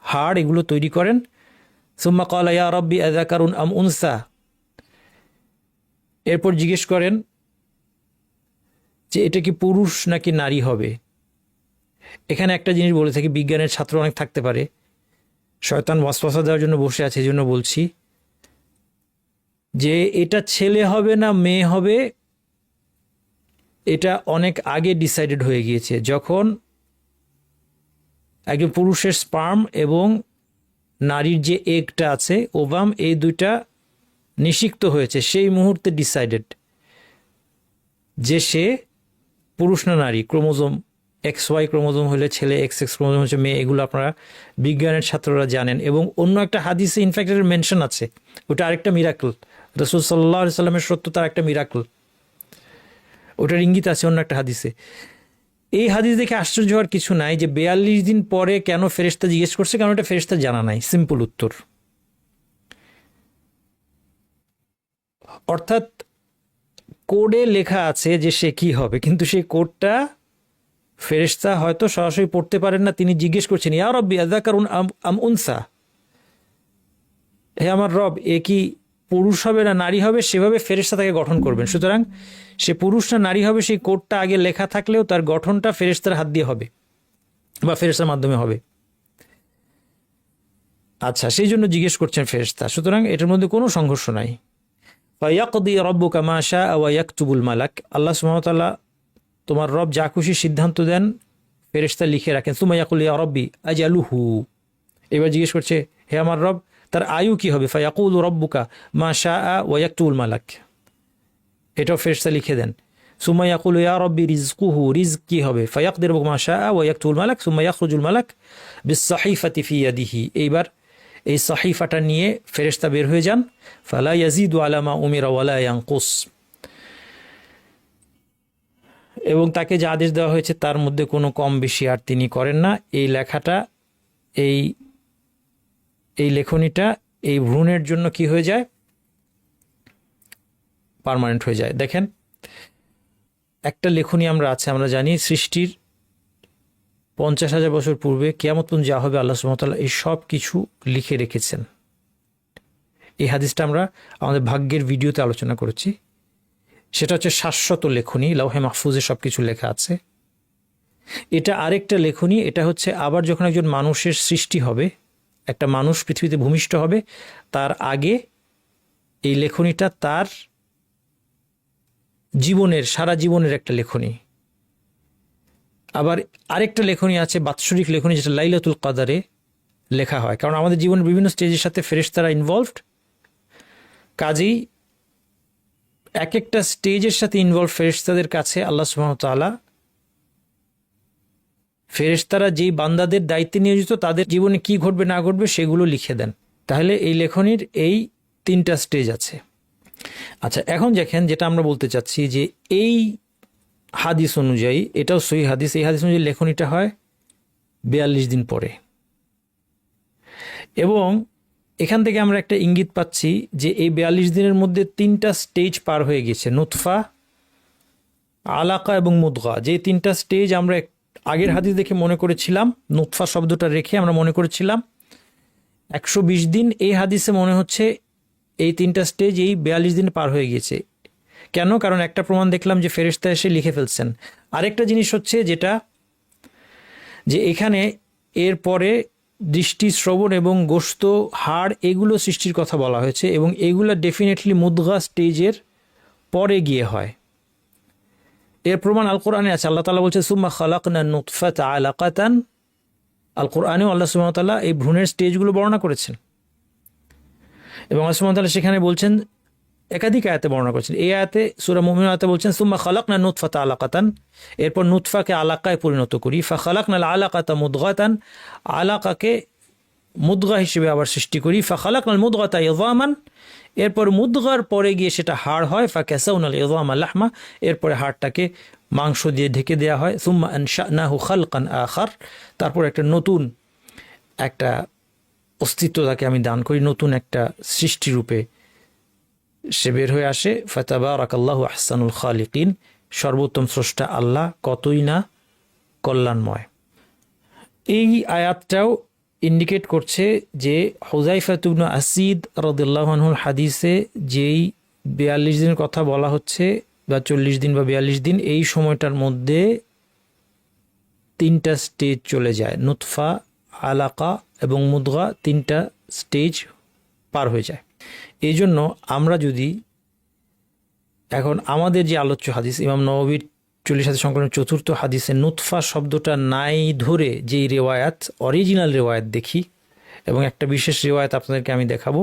S1: হাড়, এগুলো তৈরি করেন। সুম্মা ক্বালা ইয়া রাব্বি আযাকারুন আম উনসা, এরপর জিজ্ঞেস করেন যে এটা কি পুরুষ নাকি নারী হবে। এখানে একটা জিনিস বলে থাকি, বিজ্ঞানের ছাত্র অনেক থাকতে পারে, শয়তান ওয়াসওয়াসা দেওয়ার জন্য বসে আছে, এই জন্য বলছি যে এটা ছেলে হবে না মেয়ে হবে, এটা অনেক আগে ডিসাইডেড হয়ে গিয়েছে। যখন একজন পুরুষের স্পার্ম এবং নারীর যে এগটা আছে, ওভাম, এই দুইটা নিষিক্ত হয়েছে, সেই মুহূর্তে ডিসাইডেড যে সে পুরুষ না নারী। ক্রোমোজোম XY ক্রোমোজোম হলে ছেলে, XX ক্রোমোজোম হচ্ছে মেয়ে, এগুলো আপনারা বিজ্ঞানের ছাত্ররা জানেন। এবং অন্য একটা হাদিসে ইনফ্যাক্ট এর মেনশন আছে, ওটা আরেকটা মিরাকল, রাসূল সাল্লাল্লাহু আলাইহি সাল্লামের সত্যতার একটা মিরাকল, ওটার ইঙ্গিত আছে অন্য একটা হাদিসে। এই হাদিস দেখে আশ্চর্য হওয়ার কিছু নাই যে 42 দিন পরে কেন ফেরেশতা জিজ্ঞেস করছে, কারণ এটা ফেরেশতা জানা নাই, সিম্পল উত্তর। অর্থাৎ কোডে লেখা আছে যে সে কি হবে, কিন্তু সেই কোডটা ফেরেশতা হয়তো সরাসরি পড়তে পারেন না। তিনি জিজ্ঞেস করছেন, ইয়া রাব্বি আযাকারুন আম উনসা, হে আমার রব, এ কি পুরুষ হবে না নারী হবে, সেভাবে ফেরেশতা তাকে গঠন করবেন। সুতরাং সে পুরুষ না নারী হবে, সেই কোডটা আগে লেখা থাকলেও তার গঠনটা ফেরেশতার হাত দিয়ে হবে বা ফেরেশতার মাধ্যমে হবে। আচ্ছা, সেই জন্য জিজ্ঞেস করছেন ফেরেশতা। সুতরাং এটার মধ্যে কোনো সংঘর্ষ নাই। ফায়াকদি রাব্বুকা মা শাআ ওয়া ইয়াকতুবুল মালাক, আল্লাহ সুবহানাহু ওয়া তাআলা, তোমার রব যা খুশি সিদ্ধান্ত দেন, ফেরেশতা লিখে রাখেন। সুম্মা ইয়াকুল ইয়া রাব্বি আজালুহু, এবার জিজ্ঞেস করছে, হে আমার রব, তার আয়ু কি হবে। ফায়াকুলু রাব্বুকা মা শাআ ওয়া ইয়াকতুবুল মালাক, এটাও ফেরেশতা লিখে দেন। সুম্মা ইয়াকুলু ইয়া রাব্বি রিজকুহু, রিজক কি হবে। ফায়াকদি রাব্বুকা মা শাআ ওয়া ইয়াকতুবুল মালাক সুম্মা ইয়াখরুজুল মালাক বিস-সাহিফাতি ফি ইয়াদিহি, এইবার এই সাহিফাটা নিয়ে ফেরেশতা বের হয়ে যান। ফালা ইয়াজিদু আলা মা উমিরা ওয়ালা ইয়ানকুস, এবং তাকে যে আদেশ দেওয়া হয়েছে তার মধ্যে কোনো কম বেশি আর তিনি করেন না। এই লেখাটা, এই লেখনীটা এই ভ্রূণের জন্য কি হয়ে যায়, পার্মানেন্ট হয়ে যায়। দেখেন, একটা লেখনী আমরা জানি সৃষ্টির 50,000 বছর পূর্বে কিয়ামত পর্যন্ত যা হবে, আল্লাহ সুবহানাহু ওয়া তাআলা এই সব কিছু লিখে রেখেছেন। এই হাদিসটা আমরা আমাদের ভাগ্যের ভিডিওতে আলোচনা করেছি। সেটা হচ্ছে শাশ্বত লেখনী, লাউহে মাহফুজে সব কিছু লেখা আছে। এটা আরেকটা লেখনী, এটা হচ্ছে আবার যখন একজন মানুষের সৃষ্টি হবে, একটা মানুষ পৃথিবীতে ভূমিষ্ঠ হবে, তার আগে এই লেখনীটা তার জীবনের, সারা জীবনের একটা লেখনী। আবার আরেকটা লেখনী আছে বাৎসরিক লেখনী, যেটা লাইলাতুল কদরে লেখা হয়, কারণ আমাদের জীবনের বিভিন্ন স্টেজের সাথে ফেরেশতারা ইনভলভড। কাজেই এক একটা স্টেজের সাথে ইনভলভ ফেরেশতাদের কাছে আল্লাহ সুবহানাহু ওয়া তাআলা, ফেরেশতারা যেই বান্দাদের দায়িত্বে নিয়োজিত, তাদের জীবনে কি ঘটবে না ঘটবে সেগুলো লিখে দেন। তাহলে এই লেখনীর এই 3টা স্টেজ আছে। আচ্ছা, এখন দেখেন, যেটা আমরা বলতে চাচ্ছি যে এই হাদিস অনুযায়ী, এটাও সহিহ হাদিস, এই হাদিস অনুযায়ী লেখনীটা হয় 42 দিন পরে। এবং এখান থেকে আমরা একটা ইঙ্গিত পাচ্ছি যে এই 42 দিনের মধ্যে 3টা স্টেজ পার হয়ে গেছে, নুতফা, আলাকা এবং মুদগা। যে 3টা স্টেজ আমরা আগের হাদিস দেখে মনে করেছিলাম, নুতফা শব্দটা রেখে আমরা মনে করেছিলাম 120 দিন, এই হাদিসে মনে হচ্ছে এই 3টা স্টেজ এই 42 দিন পার হয়ে গিয়েছে। কেন? কারণ একটা প্রমাণ দেখলাম যে ফেরেশতা এসে লিখে ফেলছেন। আরেকটা জিনিস হচ্ছে যেটা, যে এখানে এরপরে দৃষ্টি, শ্রবণ এবং গোশত, হাড়, এগুলো সৃষ্টির কথা বলা হয়েছে এবং এগুলো ডেফিনেটলি মুদগা স্টেজের পরে গিয়ে হয়। এর প্রমাণ আল কোরআনে আছে। আল্লাহ তাআলা বলছে সুম্মা খালাকনা নুতফাতা আলাকাতান। আল কোরআনেও আল্লাহ সুবহানাহু ওয়া তাআলা এই ভ্রূণের স্টেজগুলো বর্ণনা করেছেন এবং আল্লাহ সুবহানাহু ওয়া তাআলা সেখানে বলছেন, একাধিক আয়াতে বর্ণনা করেছেন। এই আয়াতে সূরা মুমিনুন আয়াতে বলছেন সুম্মা খালাকনা নুতফাতা আলাকাতান, এরপর নুতফাকে আলাকায় পরিণত করি, ফা খালাকনাল আলাকাতা মুদগাতান, আলাকাকে মুদগা হিসেবে আবার সৃষ্টি করি, ফা খালাকনাল মুদগাতা ইযামান, এরপর মুদগার পরে গিয়ে সেটা হাড় হয়, ফা কাসাউনাল ইযামা লাহমা, এরপরে হাড়টাকে মাংস দিয়ে ঢেকে দেওয়া হয়, সুম্মা আনশানাহু খালকান আখার, তারপর একটা নতুন একটা অস্তিত্ব তাকে আমি দান করি, নতুন একটা সৃষ্টিরূপে সে বের হয়ে আসে। ফাতাবারাকাল্লাহু আহসানুল খালিকিন, সর্বোত্তম স্রষ্টা আল্লাহ কতই না কল্যাণময়। এই আয়াতটাও ইন্ডিকেট করছে যে হুযায়ফা ইবনে আসিদ রাদিয়াল্লাহু আনহুর হাদিসে যেই 42 দিনের কথা বলা হচ্ছে, বা 40 দিন বা 42 দিন, এই সময়টার মধ্যে 3টা স্টেজ চলে যায়, নুতফা, আলাকা এবং মুদগা, 3টা স্টেজ পার হয়ে যায়। এই জন্য আমরা যদি এখন আমাদের যে আলোচ্য হাদিস, ইমাম নববীর 40 হাদিস সংকলনের 4র্থ হাদিসে নুতফা শব্দটা নাই ধরে যেই রেওয়ায়াত, অরিজিনাল রেওয়ায়াত দেখি, এবং একটা বিশেষ রেওয়ায়াত আপনাদেরকে আমি দেখাবো,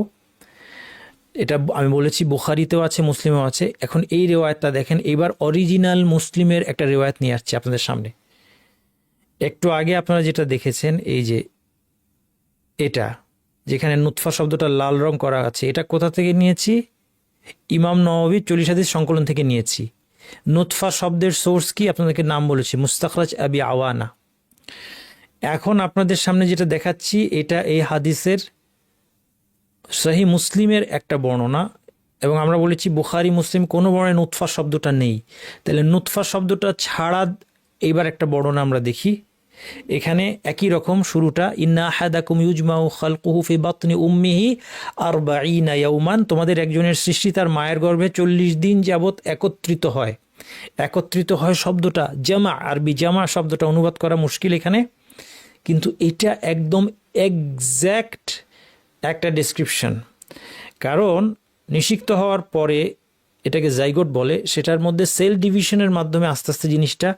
S1: এটা আমি বলেছি বুখারীতেও আছে, মুসলিমেও আছে। এখন এই রেওয়ায়াতটা দেখেন, এবার অরিজিনাল মুসলিমের একটা রেওয়ায়াত নিয়ে আসছে আপনাদের সামনে। একটু আগে আপনারা যেটা দেখেছেন, এই যে এটা যেখানে নুতফা শব্দটা লাল রং করা আছে, এটা কোথা থেকে নিয়েছি? ইমাম নববীর 40 হাদিস সংকলন থেকে নিয়েছি। নুতফা শব্দের সোর্স কি আপনাদেরকে নাম বলেছি, মুস্তাখরাজ আবি আওয়ানা। এখন আপনাদের সামনে যেটা দেখাচ্ছি, এটা এই হাদিসের সহিহ মুসলিমের একটা বর্ণনা, এবং আমরা বলেছি বুখারী মুসলিম কোনো বর্ণনায় নুতফা শব্দটা নেই। তাহলে নুতফা শব্দটা ছাড়া এইবার একটা বর্ণনা আমরা দেখি। এখানে একই রকম শুরুটা, ইন্না আহাদাকুম ইউজমাউ খালকুহু ফি বাতনি উম্মিহি 40 ইয়াওমান, তোমাদের একজনের সৃষ্টি তার মায়ের গর্ভে 40 দিন যাবত একত্রিত হয়। একত্রিত হয় শব্দটা জামা, আরবি জামা শব্দটা অনুবাদ করা মুশকিল এখানে, কিন্তু এটা একদম এক্স্যাক্ট একটা ডেসক্রিপশন। কারণ নিষিক্ত হওয়ার পরে এটাকে জাইগোট বলে, সেটার মধ্যে সেল ডিভিশনের মাধ্যমে আস্তে আস্তে জিনিসটা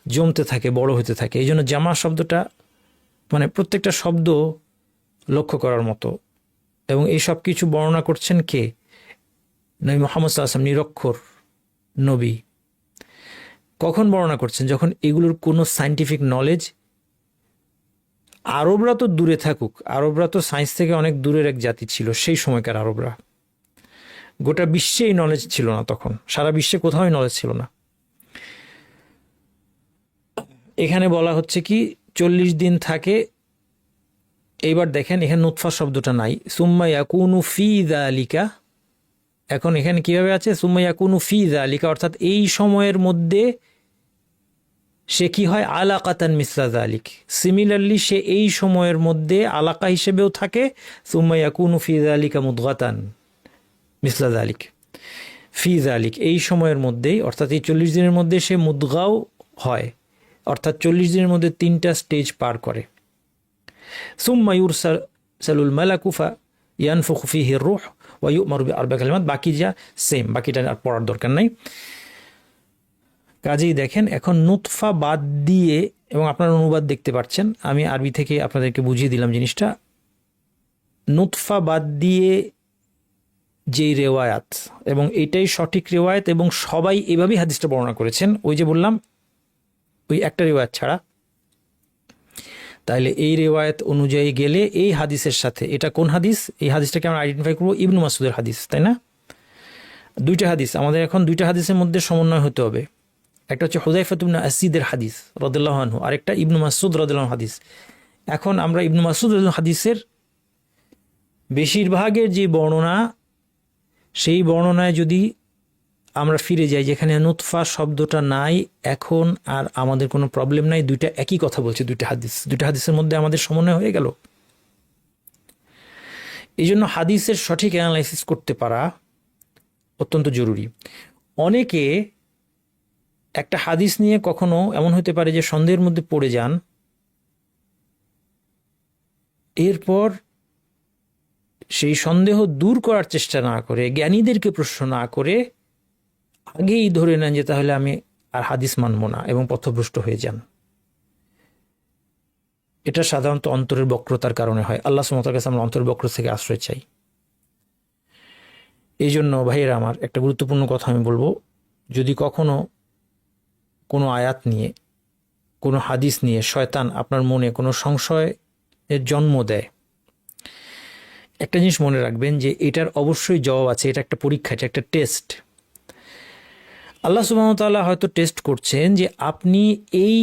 S1: জমতে থাকে, বড় হতে থাকে। এই জন্য জামা শব্দটা মানে প্রত্যেকটা শব্দ লক্ষ্য করার মতো। এবং এই সব কিছু বর্ণনা করছেন কে? নবী মুহাম্মদ সাল্লাল্লাহু আলাইহি ওয়াসাল্লাম, নিরক্ষর নবী। কখন বর্ণনা করছেন? যখন এগুলোর কোনো সায়েন্টিফিক নলেজ, আরবরা তো দূরে থাকুক, আরবরা তো সায়েন্স থেকে অনেক দূরের এক জাতি ছিল সেই সময়কার আরবরা। গোটা বিশ্বে এই নলেজ ছিল না তখন, সারা বিশ্বে কোথাও নলেজ ছিল না। এখানে বলা হচ্ছে কি 40 দিন থাকে। এইবার দেখেন এখানে নুতফা শব্দটা নাই, সুম্মা ইয়াকুনু ফি যালিকা। এখন এখানে কিভাবে আছে? সুম্মা ইয়াকুনু ফি যালিকা, অর্থাৎ এই সময়ের মধ্যে সে কি হয়? আলাকাতান মিসলা যালিক। সিমিলারলি সে এই সময়ের মধ্যে আলাকা হিসেবেও থাকে। সুম্মা ইয়াকুনু ফি যালিকা মুদগাতান মিসলা যালিক। ফি যালিক, এই সময়ের মধ্যেই, অর্থাৎ এই 40 দিনের মধ্যে সে মুদগাও হয়, অর্থাৎ 40 দিনের মধ্যে 3টা স্টেজ পার করে। সুম্মা ইউরসালুল মালাকু ফায়ানফুখু ফীহি রূহ ওয়া ইউমারু বিআরবা'i কালিমাত। বাকি যা সেম, বাকিটা আর পড়ার দরকার নাই। কাজেই দেখেন এখন নুতফা বাদ দিয়ে, এবং আপনারা অনুবাদ দেখতে পাচ্ছেন, আমি আরবি থেকে আপনাদেরকে বুঝিয়ে দিলাম জিনিসটা। নুতফা বাদ দিয়ে যেই রেওয়ায়াত, এবং এটাই সঠিক রেওয়ায়াত, এবং সবাই এভাবেই হাদিসটা বর্ণনা করেছেন, ওই যে বললাম ওই একটা রেওয়ায়াত ছাড়া। তাইলে এই রেওয়ায়াত অনুযায়ী গেলে এই হাদিসের সাথে, এটা কোন হাদিস? এই হাদিসটাকে আমরা আইডেন্টিফাই করবো ইবনু মাসউদের হাদিস, তাই না? 2টা হাদিস আমাদের, এখন 2টা হাদিসের মধ্যে সমন্বয় হতে হবে। একটা হচ্ছে হুযায়ফা ইবনে আসিদের হাদিস রাদিয়াল্লাহু আনহু, আরেকটা ইবনু মাসউদ রাদিয়াল্লাহু আনহু হাদিস। এখন আমরা ইবনু মাসউদ হাদিসের বেশিরভাগের যে বর্ণনা, সেই বর্ণনায় যদি আমরা ফিরে যাই যেখানে নুতফা শব্দটা নাই, এখন আর আমাদের কোনো প্রবলেম নাই। দুইটা একই কথা বলছে, দুইটা হাদিসের মধ্যে আমাদের সমন্বয় হয়ে গেল। এই জন্য হাদিসের সঠিক অ্যানালাইসিস করতে পারা অত্যন্ত জরুরি। অনেকে একটা হাদিস নিয়ে কখনো এমন হতে পারে যে সন্দেহের মধ্যে পড়ে যান, এরপর সেই সন্দেহ দূর করার চেষ্টা না করে, জ্ঞানীদেরকে প্রশ্ন না করে আগেই ধরে নেন যে তাহলে আমি আর হাদিস মানব না এবং পথভ্রষ্ট হয়ে যান। এটা সাধারণত অন্তরের বক্রতার কারণে হয়। আল্লাহ সুবহানাহু ওয়া তাআলার কাছে আমরা অন্তরের বক্র থেকে আশ্রয় চাই। এই জন্য ভাইয়েরা আমার, একটা গুরুত্বপূর্ণ কথা আমি বলবো, যদি কখনো কোনো আয়াত নিয়ে, কোনো হাদিস নিয়ে শয়তান আপনার মনে কোনো সংশয়ের জন্ম দেয়, একটা জিনিস মনে রাখবেন যে এটার অবশ্যই জবাব আছে। এটা একটা পরীক্ষা, এটা একটা টেস্ট। আল্লাহ সুবহানাহু ওয়া তাআলা হয়তো টেস্ট করছেন যে আপনি এই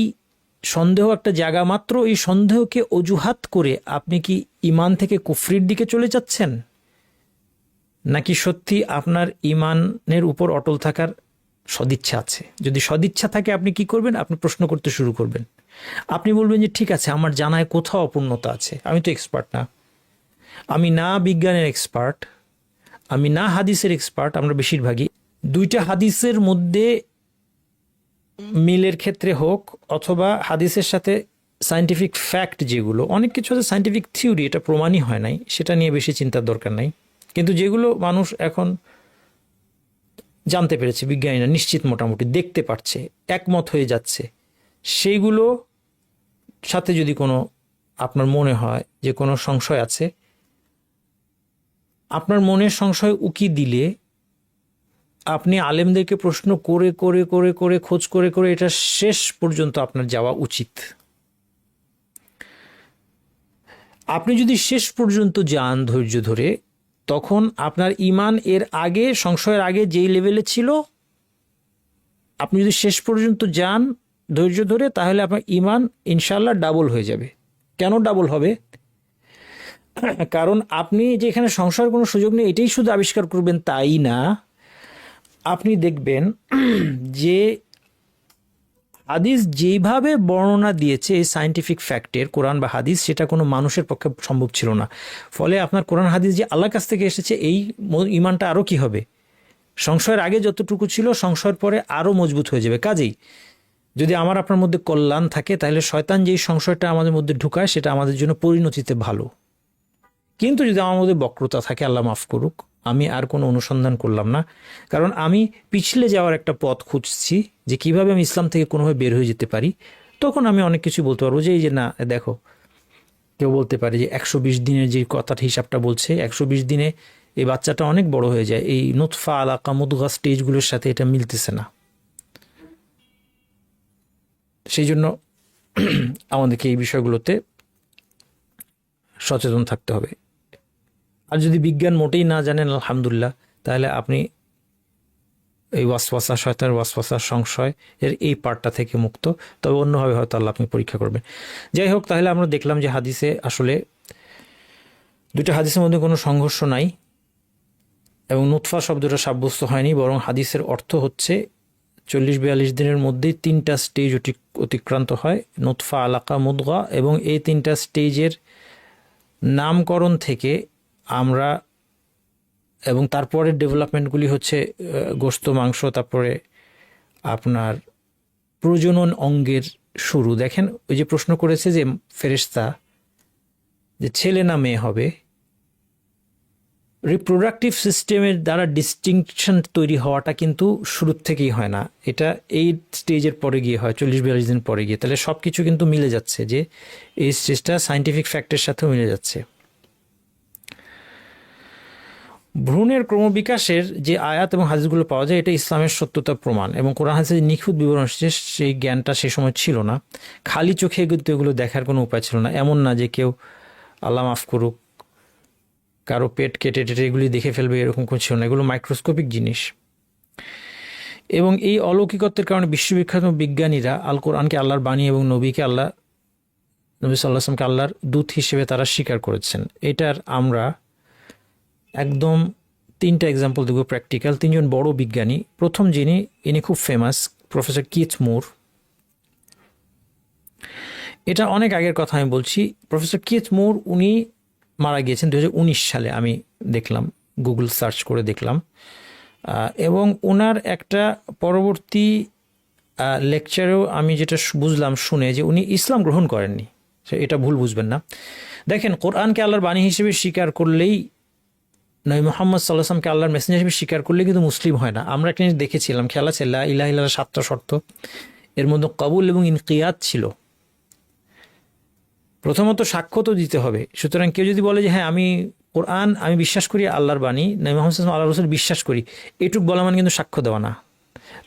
S1: সন্দেহ একটা জায়গা মাত্র, এই সন্দেহকে অজুহাত করে আপনি কি ইমান থেকে কুফরির দিকে চলে যাচ্ছেন, নাকি সত্যি আপনার ইমানের উপর অটল থাকার সদিচ্ছা আছে। যদি সদিচ্ছা থাকে আপনি কি করবেন? আপনি প্রশ্ন করতে শুরু করবেন। আপনি বলবেন যে ঠিক আছে, আমার জানায় কোথাও অপূর্ণতা আছে, আমি তো এক্সপার্ট না, আমি না বিজ্ঞানের এক্সপার্ট, আমি না হাদিসের এক্সপার্ট। আমরা বেশিরভাগই দুইটা হাদিসের মধ্যে মিলের ক্ষেত্রে হোক অথবা হাদিসের সাথে সায়েন্টিফিক ফ্যাক্ট, যেগুলো অনেক কিছু আছে সায়েন্টিফিক থিওরি, এটা প্রমাণই হয় নাই, সেটা নিয়ে বেশি চিন্তার দরকার নাই। কিন্তু যেগুলো মানুষ এখন জানতে পেরেছে, বিজ্ঞানীরা নিশ্চিত মোটামুটি দেখতে পারছে, একমত হয়ে যাচ্ছে, সেইগুলো সাথে যদি কোনো আপনার মনে হয় যে কোনো সংশয় আছে, আপনার মনের সংশয় উকি দিলে আপনি আলেমদেরকে প্রশ্ন করে করে করে করে খোঁজ করে করে এটা শেষ পর্যন্ত আপনার যাওয়া উচিত। আপনি যদি শেষ পর্যন্ত যান ধৈর্য ধরে, তখন আপনার ইমান এর আগে, সংশয়ের আগে যেই লেভেলে ছিল, আপনি যদি শেষ পর্যন্ত যান ধৈর্য ধরে, তাহলে আপনার ইমান ইনশাআল্লাহ ডাবল হয়ে যাবে। কেন ডাবল হবে? কারণ আপনি যে এখানে সংশয়ের কোনো সুযোগ নেই এটাই শুধু আবিষ্কার করবেন তাই না, আপনি দেখবেন যে হাদিস যেইভাবে বর্ণনা দিয়েছে এই সায়েন্টিফিক ফ্যাক্টের, কোরআন বা হাদিস, সেটা কোনো মানুষের পক্ষে সম্ভব ছিল না। ফলে আপনার কোরআন হাদিস যে আল্লাহর কাছ থেকে এসেছে, এই ইমানটা আরও কি হবে, সংশয়ের আগে যতটুকু ছিল সংশয়ের পরে আরও মজবুত হয়ে যাবে। কাজেই যদি আমার আপনার মধ্যে কল্যাণ থাকে, তাহলে শয়তান যেই সংশয়টা আমাদের মধ্যে ঢুকায় সেটা আমাদের জন্য পরিণতিতে ভালো। কিন্তু যদি আমার মধ্যে বক্রতা থাকে, আল্লাহ মাফ করুক, আমি আর কোনো অনুসন্ধান করলাম না, কারণ আমি পিছলে যাওয়ার একটা পথ খুঁজছি যে কিভাবে আমি ইসলাম থেকে কোনোভাবে বের হয়ে যেতে পারি, তখন আমি অনেক কিছু বলতে পারবো। যে এই যে না দেখো, কেউ বলতে পারে যে 120 দিনের যে কথার হিসাবটা বলছে, 120 দিনে এই বাচ্চাটা অনেক বড় হয়ে যায়, এই নুতফা আলাকা মুদগা স্টেজগুলোর সাথে এটা মিলতেছে না। সেই জন্য আমাদেরকে এই বিষয়গুলোতে সচেতন থাকতে হবে। আর যদি বিজ্ঞান মোটেই না জানেন, আলহামদুলিল্লাহ, তাহলে আপনি এই ওয়াসওয়াসা, শয়তানের ওয়াসওয়াসা, সংশয় এর এই পার্টটা থেকে মুক্ত। তবে অন্যভাবে হয়তো আল্লাহ আপনি পরীক্ষা করবেন। যাই হোক, তাহলে আমরা দেখলাম যে হাদিসে আসলে দুইটা হাদিসের মধ্যে কোনো সংঘর্ষ নাই এবং নুতফা শব্দটা সাব্যস্ত হয়নি, বরং হাদিসের অর্থ হচ্ছে 40-42 দিনের মধ্যেই 3টা স্টেজ অতিক্রান্ত হয়, নুতফা, আলাকা, মুদগা, এবং এই 3টা স্টেজের নামকরণ থেকে আমরা, এবং তারপরের ডেভেলপমেন্টগুলি হচ্ছে গোশত, মাংস, তারপরে আপনার প্রজনন অঙ্গের শুরু। দেখেন, ওই যে প্রশ্ন করেছে যে ফেরেশতা যে ছেলে না মেয়ে হবে, রিপ্রোডাক্টিভ সিস্টেমের দ্বারা ডিস্টিংকশন তৈরি হওয়াটা কিন্তু শুরুর থেকেই হয় না, এটা এই স্টেজের পরে গিয়ে হয়, 40-42 দিন পরে গিয়ে। তাহলে সব কিছু কিন্তু মিলে যাচ্ছে, যে এই স্টেজটা সায়েন্টিফিক ফ্যাক্টের সাথেও মিলে যাচ্ছে। ভ্রূণের ক্রমবিকাশের যে আয়াত এবং হাদিসগুলো পাওয়া যায়, এটা ইসলামের সত্যতা প্রমাণ, এবং কোরআন হাদিসে যে নিখুঁত বিবরণ এসেছে সেই জ্ঞানটা সে সময় ছিল না। খালি চোখে কিন্তু এগুলো দেখার কোনো উপায় ছিল না। এমন না যে কেউ, আল্লাহ মাফ করুক, কারো পেট কেটে টেটে এগুলি দেখে ফেলবে, এরকম কিছু ছিল না। এগুলো মাইক্রোস্কোপিক জিনিস। এবং এই অলৌকিকত্বের কারণে বিশ্ববিখ্যাত বিজ্ঞানীরা আল কোরআনকে আল্লাহর বাণী এবং নবী সাল্লাল্লাহু আলাইহি ওয়াসাল্লামকে আল্লাহর দূত হিসেবে তারা স্বীকার করেছেন। এটার আমরা একদম 3টা এক্সাম্পল দেবো প্র্যাকটিক্যাল। 3জন বড় বিজ্ঞানী। প্রথম যিনি, ইনি খুব ফেমাস, প্রফেসর কিথ মুর। এটা অনেক আগের কথা আমি বলছি। প্রফেসর কিথ মুর উনি মারা গিয়েছেন 2019 সালে, আমি দেখলাম, গুগল সার্চ করে দেখলাম। এবং ওনার একটা পরবর্তী লেকচারেও আমি যেটা বুঝলাম শুনে, যে উনি ইসলাম গ্রহণ করেননি। এটা ভুল বুঝবেন না। দেখেন, কোরআনকে আল্লাহর বাণী হিসেবে স্বীকার করলেই, নবী মুহাম্মদ সাল্লাল্লাহু আলাইহি ওয়াসাল্লামকে আল্লাহর মেসেঞ্জার হিসেবে স্বীকার করলে কিন্তু মুসলিম হয় না। আমরা একটা জিনিস দেখেছিলাম, খেলা ছিল লা ইলাহা ইল্লাল্লাহ 7টা শর্ত, এর মধ্যে কবুল এবং ইনকিয়াদ ছিল। প্রথমত সাক্ষ্য তো দিতে হবে। সুতরাং কেউ যদি বলে যে হ্যাঁ আমি কোরআন আমি বিশ্বাস করি, আল্লাহর বাণী, নবী মুহাম্মদ সাল্লাল্লাহু আলাইহি ওয়াসাল্লাম আল্লাহর রাসূল বিশ্বাস করি, এটুক বলা মানে কিন্তু সাক্ষ্য দেওয়া না।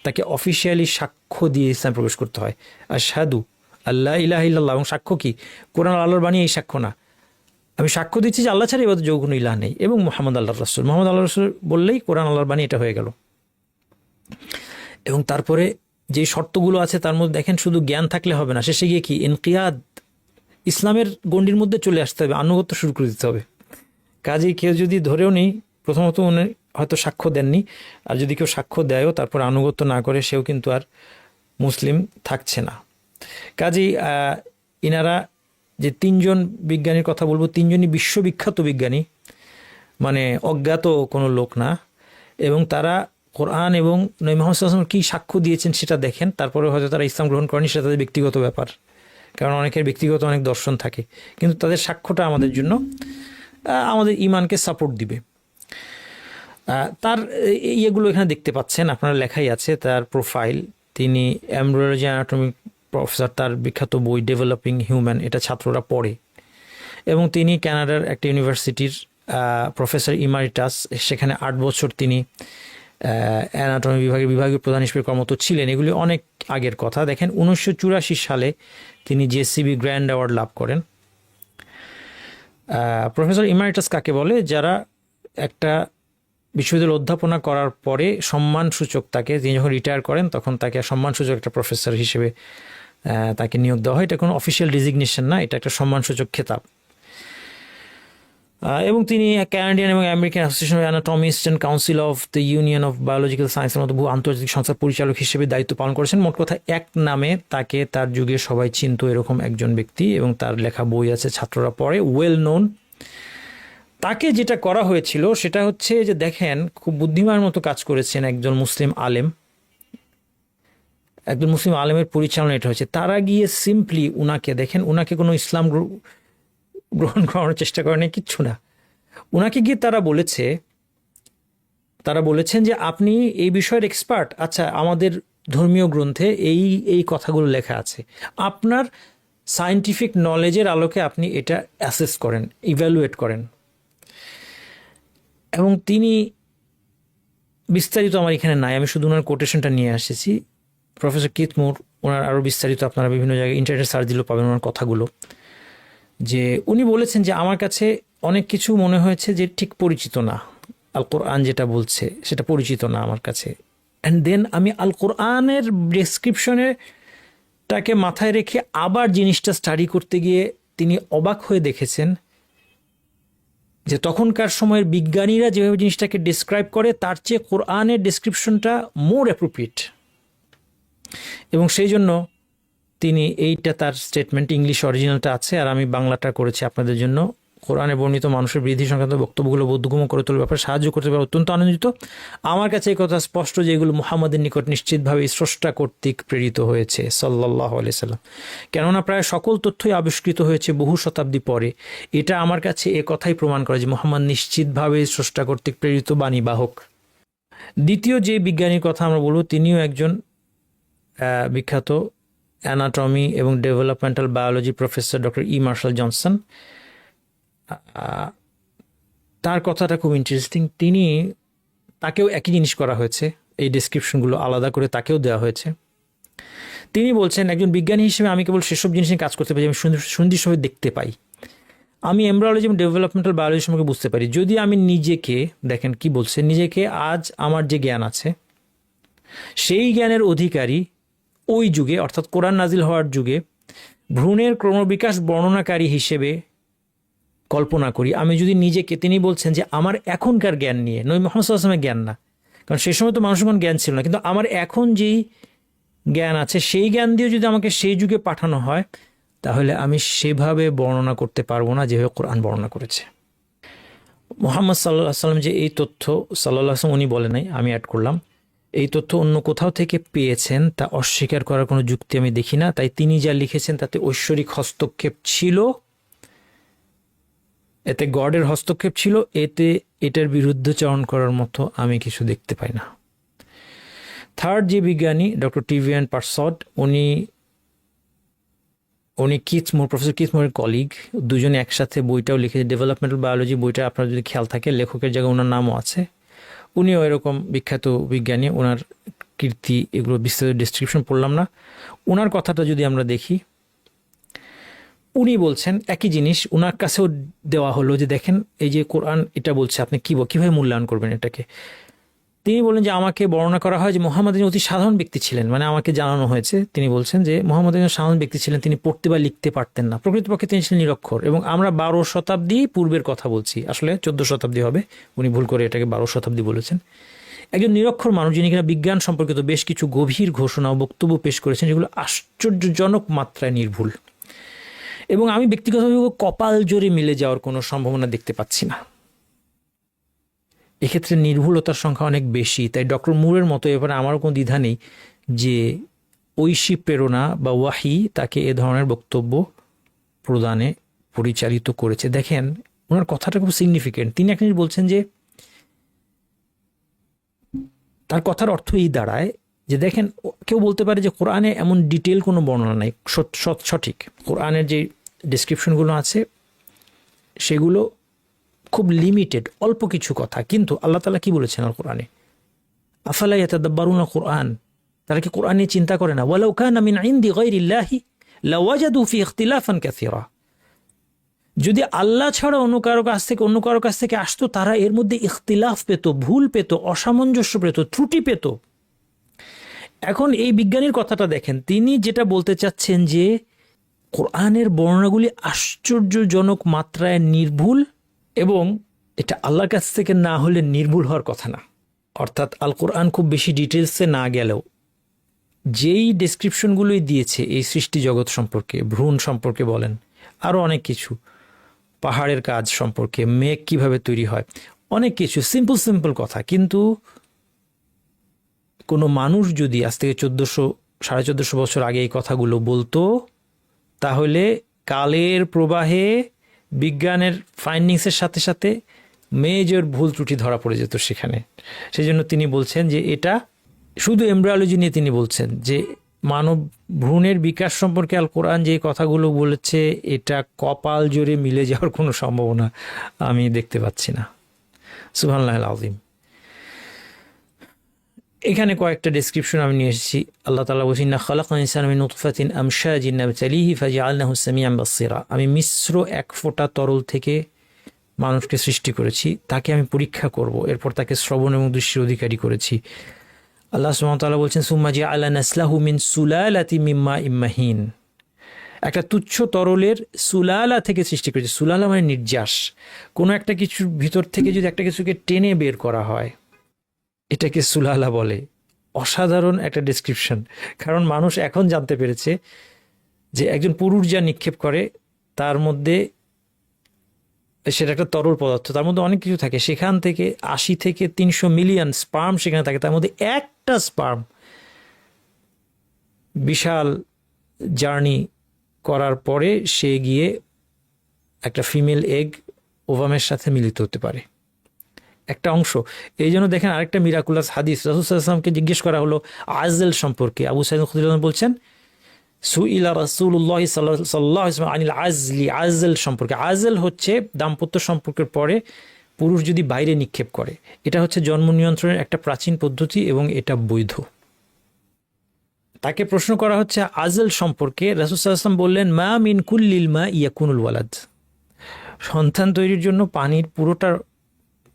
S1: তাকে অফিসিয়ালি সাক্ষ্য দিয়ে ইসলাম প্রবেশ করতে হয়। আশহাদু আল্লা ইলাহা ইল্লাল্লাহ, এবং সাক্ষ্য কি? কোরআন আল্লাহর বাণী, এই সাক্ষ্য না। আমি সাক্ষ্য দিচ্ছি যে আল্লাহ ছাড়া ইবাদতের যোগ্য কোনো ইলাহ নেই, এবং মুহাম্মদ আল্লাহর রাসূল। মুহাম্মদ আল্লাহর রাসূল বললেই কোরআন আল্লাহর বাণী, এটা হয়ে গেল। এবং তারপরে যে শর্তগুলো আছে তার মধ্যে দেখেন, শুধু জ্ঞান থাকলে হবে না, শেষে গিয়ে কি ইনকিয়াদ, ইসলামের গণ্ডির মধ্যে চলে আসতে হবে, আনুগত্য শুরু করে দিতে হবে। কাজেই কেউ যদি ধরেও নেই, প্রথমত উনি হয়তো সাক্ষ্য দেননি, আর যদি কেউ সাক্ষ্য দেয়ও তারপর আনুগত্য না করে, সেও কিন্তু আর মুসলিম থাকছে না। কাজেই ইনারা যে 3জন বিজ্ঞানীর কথা বলবো, 3জনই বিশ্ববিখ্যাত বিজ্ঞানী, মানে অজ্ঞাত কোনো লোক না। এবং তারা কোরআন এবং নবী মুহাম্মদ সাল্লাল্লাহু আলাইহি ওয়াসাল্লাম কি সাক্ষ্য দিয়েছেন সেটা দেখেন। তারপরে হয়তো তারা ইসলাম গ্রহণ করেনি, সেটা তাদের ব্যক্তিগত ব্যাপার, কারণ অনেকের ব্যক্তিগত অনেক দর্শন থাকে, কিন্তু তাদের সাক্ষ্যটা আমাদের জন্য, আমাদের ইমানকে সাপোর্ট দিবে। তার ইয়েগুলো এখানে দেখতে পাচ্ছেন, আপনারা লেখাই আছে তার প্রোফাইল। তিনি এমব্রিওলজি অ্যানাটমি প্রফেসর, তার বিখ্যাত বই ডেভেলপিং হিউম্যান, এটা ছাত্ররা পড়ে। এবং তিনি কানাডার একটা ইউনিভার্সিটির প্রফেসর ইমারিটাস, সেখানে 8 বছর তিনি অ্যানাটমি বিভাগীয় প্রধান হিসেবে কর্মরত ছিলেন। এগুলি অনেক আগের কথা। দেখেন 1984 সালে তিনি জেসিবি গ্র্যান্ড অ্যাওয়ার্ড লাভ করেন। প্রফেসর ইমারিটাস কাকে বলে? যারা একটা বিশ্ববিদ্যালয়ে অধ্যাপনা করার পরে সম্মানসূচক, তাকে, তিনি যখন রিটায়ার করেন তখন তাকে সম্মানসূচক একটা প্রফেসর হিসেবে তাকে নিয়োগ দেওয়া হয়। এটা কোনো অফিসিয়াল ডিজিগনেশন না, এটা একটা সম্মানসূচক খেতাব। এবং তিনি ক্যানাডিয়ান এবং American association of anatomist and council of the union of biological সায়েন্সের মতো বহু আন্তর্জাতিক সংস্থার পরিচালক হিসেবে দায়িত্ব পালন করেছেন। মোট কথা এক নামে তাকে তার যুগে সবাই চিনত, এরকম একজন ব্যক্তি। এবং তার লেখা বই আছে, ছাত্ররা পড়ে, ওয়েল নোন। তাকে যেটা করা হয়েছিল সেটা হচ্ছে যে, দেখেন, খুব বুদ্ধিমান মতো কাজ করেছেন একজন মুসলিম আলেম, একজন মুসলিম আলেমের পরিচালনা এটা হয়েছে। তারা গিয়ে সিম্পলি উনাকে, দেখেন, উনাকে কোনো ইসলাম গ্রহণ করানোর চেষ্টা করেন কিচ্ছু না। উনাকে গিয়ে তারা বলেছেন যে আপনি এই বিষয়ের এক্সপার্ট, আচ্ছা আমাদের ধর্মীয় গ্রন্থে এই এই কথাগুলো লেখা আছে, আপনার সায়েন্টিফিক নলেজের আলোকে আপনি এটা অ্যাসেস করেন, ইভ্যালুয়েট করেন। এবং তিনি বিস্তারিত আমার এখানে নাই, আমি শুধু ওনার কোটেশনটা নিয়ে এসেছি। প্রফেসর কিথ মুর, ওনার আরও বিস্তারিত আপনারা বিভিন্ন জায়গায় ইন্টারনেটে সার্চ দিলেও পাবেন ওনার কথাগুলো। যে উনি বলেছেন যে আমার কাছে অনেক কিছু মনে হয়েছে যে ঠিক পরিচিত না, আল কোরআন যেটা বলছে সেটা পরিচিত না আমার কাছে। অ্যান্ড দেন আমি আল কোরআনের ডেসক্রিপশনেটাকে মাথায় রেখে আবার জিনিসটা স্টাডি করতে গিয়ে তিনি অবাক হয়ে দেখেছেন যে তখনকার সময়ের বিজ্ঞানীরা যেভাবে জিনিসটাকে ডিসক্রাইব করে তার চেয়ে কোরআনের ডেসক্রিপশনটা মোর অ্যাপ্রোপ্রিয়েট। এবং সেই জন্য তিনি, এইটা তার স্টেটমেন্ট, ইংলিশ অরিজিনালটা আছে আর আমি বাংলাটা করেছি আপনাদের জন্য, কোরআনে বর্ণিত মানুষের বৃদ্ধি সংক্রান্ত বক্তব্যগুলো বোধগম্য করে তোলার ব্যাপারে সাহায্য করতে পারে অত্যন্ত আনন্দিত। আমার কাছে এই কথা স্পষ্ট যে এগুলো মুহাম্মাদের নিকট নিশ্চিতভাবে স্রষ্টা কর্তৃক প্রেরিত হয়েছে সাল্লাল্লাহু আলাইহি সাল্লাম। কেননা প্রায় সকল তথ্যই আবিষ্কৃত হয়েছে বহু শতাব্দী পরে। এটা আমার কাছে এ কথাই প্রমাণ করে যে মুহাম্মদ নিশ্চিতভাবে স্রষ্টা কর্তৃক প্রেরিত বাণী বাহক। দ্বিতীয় যে বিজ্ঞানীর কথা আমরা বলব, তিনিও একজন বিখ্যাত অ্যানাটমি এবং ডেভেলপমেন্টাল বায়োলজি প্রফেসর, ডক্টর ই মার্শাল জনসন। তার কথাটা খুব ইন্টারেস্টিং। তাকেও একই জিনিস করা হয়েছে, এই ডেসক্রিপশনগুলো আলাদা করে তাকেও দেওয়া হয়েছে। তিনি বলছেন, একজন বিজ্ঞানী হিসেবে আমি কেবল সেসব জিনিস নিয়ে কাজ করতে পারি আমি সুনির্দিষ্টভাবে দেখতে পাই। আমি এমব্রিওলজি এবং ডেভেলপমেন্টাল বায়োলজি সম্পর্কে বুঝতে পারি। যদি আমি নিজেকে, দেখেন কি বলছে, নিজেকে আজ আমার যে জ্ঞান আছে সেই জ্ঞানের অধিকারী ওই যুগে, অর্থাৎ কোরআন নাজিল হওয়ার যুগে ভ্রূণের ক্রমবিকাশ বর্ণনাকারী হিসেবে কল্পনা করি, আমি যদি নিজেকে, তিনি বলছেন যে আমার এখনকার জ্ঞান নিয়ে, নবী মুহাম্মদ সাল্লাল্লাহু আলাইহি ওয়াসাল্লামের জ্ঞান না, কারণ সেই সময় তো মানুষের কোনো জ্ঞান ছিল না, কিন্তু আমার এখন যেই জ্ঞান আছে সেই জ্ঞান দিয়ে যদি আমাকে সেই যুগে পাঠানো হয়, তাহলে আমি সেভাবে বর্ণনা করতে পারবো না যেভাবে কোরআন বর্ণনা করেছে। মুহাম্মদ সাল্লাল্লাহু আলাইহি ওয়াসাল্লাম যে এই তথ্য সাল্লাল্লাহু আলাইহি ওয়াসাল্লাম উনি বলে নাই, আমি অ্যাড করলাম, এই তথ্য অন্য কোথাও থেকে পেয়েছেন তা অস্বীকার করার কোনো যুক্তি আমি দেখি না। তাই তিনি যা লিখেছেন তাতে ঐশ্বরিক হস্তক্ষেপ ছিল, এতে গডের হস্তক্ষেপ ছিল, এটার বিরুদ্ধচারণ করার মতো আমি কিছু দেখতে পাই না। থার্ড যে বিজ্ঞানী ডক্টর টিভিয়ান পারসড, উনি কিথমোর, প্রফেসর কিথমোরের কলিগ, দুজনে একসাথে বইটাও লিখেছে, ডেভেলপমেন্টাল বায়োলজি বইটা, আপনার যদি খেয়াল থাকে লেখকের জায়গায় ওনার নামও আছে, উনিও এরকম বিখ্যাত বিজ্ঞানী, ওনার কীর্তি এগুলো বিস্তারিত ডিসক্রিপশন পড়লাম না। ওনার কথাটা যদি আমরা দেখি, উনি বলছেন একই জিনিস, ওনার কাছেও দেওয়া হলো যে দেখেন এই যে কোরআন এটা বলছে, আপনি কীভাবে মূল্যায়ন করবেন এটাকে। তিনি বলেন যে আমাকে বর্ণনা করা হয় যে মুহাম্মদ অতি সাধারণ ব্যক্তি ছিলেন, মানে আমাকে জানানো হয়েছে, তিনি বলছেন যে মুহাম্মদ সাধারণ ব্যক্তি ছিলেন, তিনি পড়তে বা লিখতে পারতেন না, প্রকৃতপক্ষে তিনি ছিলেন নিরক্ষর, এবং আমরা 12 শতাব্দী পূর্বের কথা বলছি, আসলে 14 শতাব্দী হবে, উনি ভুল করে এটাকে 12 শতাব্দী বলেছেন। একজন নিরক্ষর মানুষ যিনি কিনা বিজ্ঞান সম্পর্কিত বেশ কিছু গভীর ঘোষণা ও বক্তব্য পেশ করেছেন যেগুলো আশ্চর্যজনক মাত্রায় নির্ভুল, এবং আমি ব্যক্তিগতভাবে কপাল জোরে মিলে যাওয়ার কোনো সম্ভাবনা দেখতে পাচ্ছি না। এক্ষেত্রে নির্ভুলতার সংখ্যা অনেক বেশি। তাই ডক্টর মুরের মতো এবারে আমারও কোনো দ্বিধা নেই যে ঐশী প্রেরণা বা ওয়াহি তাকে এ ধরনের বক্তব্য প্রদানে পরিচালিত করেছে। দেখেন ওনার কথাটা খুব সিগনিফিকেন্ট। তিনি এক জিনিস বলছেন যে, তার কথার অর্থ এই দাঁড়ায় যে দেখেন, কেউ বলতে পারে যে কোরআনে এমন ডিটেল কোনো বর্ণনা নাই, সঠিক কোরআনের যে ডেসক্রিপশনগুলো আছে সেগুলো খুব লিমিটেড, অল্প কিছু কথা, কিন্তু আল্লাহ তাআলা কি বলেছেন আল কোরআনে, আফালা ইয়াতাদাব্বারুনা কোরআন, তারা কি কোরআন নিয়ে চিন্তা করে না? ওয়ালাউ কানা মিন ইনদি গায়রিল্লাহি লাওয়াজাদু ফি ইখতিলাফান কাসীরা, যদি আল্লাহ ছাড়া অন্য কারো কাছ থেকে আসতো, তারা এর মধ্যে ইখতিলাফ পেত, ভুল পেত, অসামঞ্জস্য পেত, ত্রুটি পেত। এখন এই বিজ্ঞানীর কথাটা দেখেন, তিনি যেটা বলতে চাচ্ছেন যে কোরআনের বর্ণনাগুলি আশ্চর্যজনক মাত্রায় নির্ভুল, এবং এটা আল্লাহর কাছ থেকে না হলে নির্ভুল হওয়ার কথা না। অর্থাৎ আল কোরআন খুব বেশি ডিটেলসে না গেলেও যেই ডেসক্রিপশনগুলোই দিয়েছে এই সৃষ্টি জগৎ সম্পর্কে, ভ্রূণ সম্পর্কে বলেন, আরও অনেক কিছু, পাহাড়ের কাজ সম্পর্কে, মেঘ কিভাবে তৈরি হয়, অনেক কিছু সিম্পল কথা, কিন্তু কোনো মানুষ যদি আজ থেকে 1400-1450 বছর আগে এই কথাগুলো বলতো, তাহলে কালের প্রবাহে বিজ্ঞানের ফাইন্ডিংসের সাথে সাথে মেজর ভুল ত্রুটি ধরা পড়ে যেত সেখানে। সেই জন্য তিনি বলছেন যে এটা শুধু এমব্রায়োলজি নিয়ে তিনি বলছেন যে মানব ভ্রূণের বিকাশ সম্পর্কে আল কোরআন যে কথাগুলো বলেছে, এটা কপাল জোরে মিলে যাওয়ার কোনো সম্ভাবনা আমি দেখতে পাচ্ছি না। সুবহানাল্লাহিল আযীম। এখানে কয়েকটা ডেসক্রিপশন আমি নিয়ে এসেছি। আল্লাহ তাআলা বলেছেন, ইন্না খালাকনাল ইনসানা মিন নুতফাতিন আমশাজিন নাবতালিহি ফাজআলনাহু সামিআন বাসীরা, আমি মিশ্র এক ফোঁটা তরল থেকে মানুষকে সৃষ্টি করেছি, তাকে আমি পরীক্ষা করব, এরপর তাকে শ্রবণ এবং দৃষ্টির অধিকারী করেছি। আল্লাহ সুবহানাহু ওয়া তাআলা বলছেন, সুম্মা জাআলা নাসলাহু মিন সুলালাতিন মিন মাইন মাহিন, একটা তুচ্ছ তরলের সুলালা থেকে সৃষ্টি করেছে। সুলালা মানে নির্যাস, কোনো একটা কিছুর ভিতর থেকে যদি একটা কিছুকে টেনে বের করা হয়, এটাকে সুলালা বলে। অসাধারণ একটা ডেসক্রিপশন, কারণ মানুষ এখন জানতে পেরেছে যে একজন পুরুষ যা নিক্ষেপ করে তার মধ্যে সেটা একটা তরল পদার্থ, তার মধ্যে অনেক কিছু থাকে, সেখান থেকে 80 থেকে 300 মিলিয়ন স্পার্ম সেখানে থাকে, তার মধ্যে একটা স্পার্ম বিশাল জার্নি করার পরে সে গিয়ে একটা ফিমেল এগ ওভামের সাথে মিলিত হতে পারে, একটা অংশ। এই জন্য দেখেন আরেকটা মিরাকুলাস হাদিস, রাসূল সাল্লাল্লাহু আলাইহি ওয়াসাল্লামকে জিজ্ঞেস করা হলো আজল সম্পর্কে। আবু সাঈদ খুদরী রাদিয়াল্লাহু আনহু বলছেন, সুইলা রাসূলুল্লাহ সাল্লাল্লাহু আলাইহি ওয়াসাল্লাম আনিল আজলি, আজল সম্পর্কে। আজল হচ্ছে দাম্পত্য সম্পর্কের পরে পুরুষ যদি বাইরে নিক্ষেপ করে, এটা হচ্ছে জন্ম নিয়ন্ত্রণের একটা প্রাচীন পদ্ধতি এবং এটা বৈধ। তাকে প্রশ্ন করা হচ্ছে আজল সম্পর্কে, রাসূল সাল্লাল্লাহু আলাইহি ওয়াসাল্লাম বললেন, মা মিন কুল্লিল মা ইয়াকুনুল ওয়ালাদ, সন্তান তৈরির জন্য পানির পুরোটা,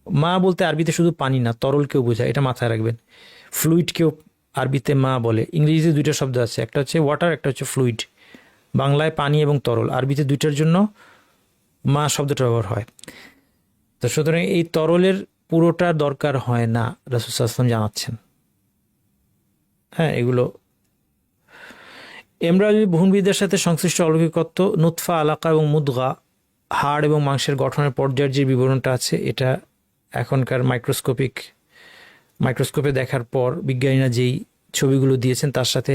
S1: মা বলতে আরবিতে শুধু পানি না, তরলকেও বোঝায়, এটা মাথায় রাখবেন। ফ্লুইডকেও আরবিতে মা বলে। ইংরেজিতে দুইটা শব্দ আছে, একটা হচ্ছে ওয়াটার, একটা হচ্ছে ফ্লুইড। বাংলায় পানি এবং তরল, আরবিতে দুইটার জন্য মা শব্দটা ব্যবহার হয়। তো সুতরাং এই তরলের পুরোটা দরকার হয় না, রাসূল সাল্লাল্লাহু আলাইহি ওয়াসাল্লাম জানাচ্ছেন। হ্যাঁ, এগুলো এমব্রায়োলজি ভ্রূণবিদ্যার সাথে সংশ্লিষ্ট অলৌকিকত্ব, নুতফা, আলাকা এবং মুদগা, হাড় এবং মাংসের গঠনের পর্যায়ের যে বিবরণটা আছে, এটা এখনকার মাইক্রোস্কোপে দেখার পর বিজ্ঞানীরা যেই ছবিগুলো দিয়েছেন তার সাথে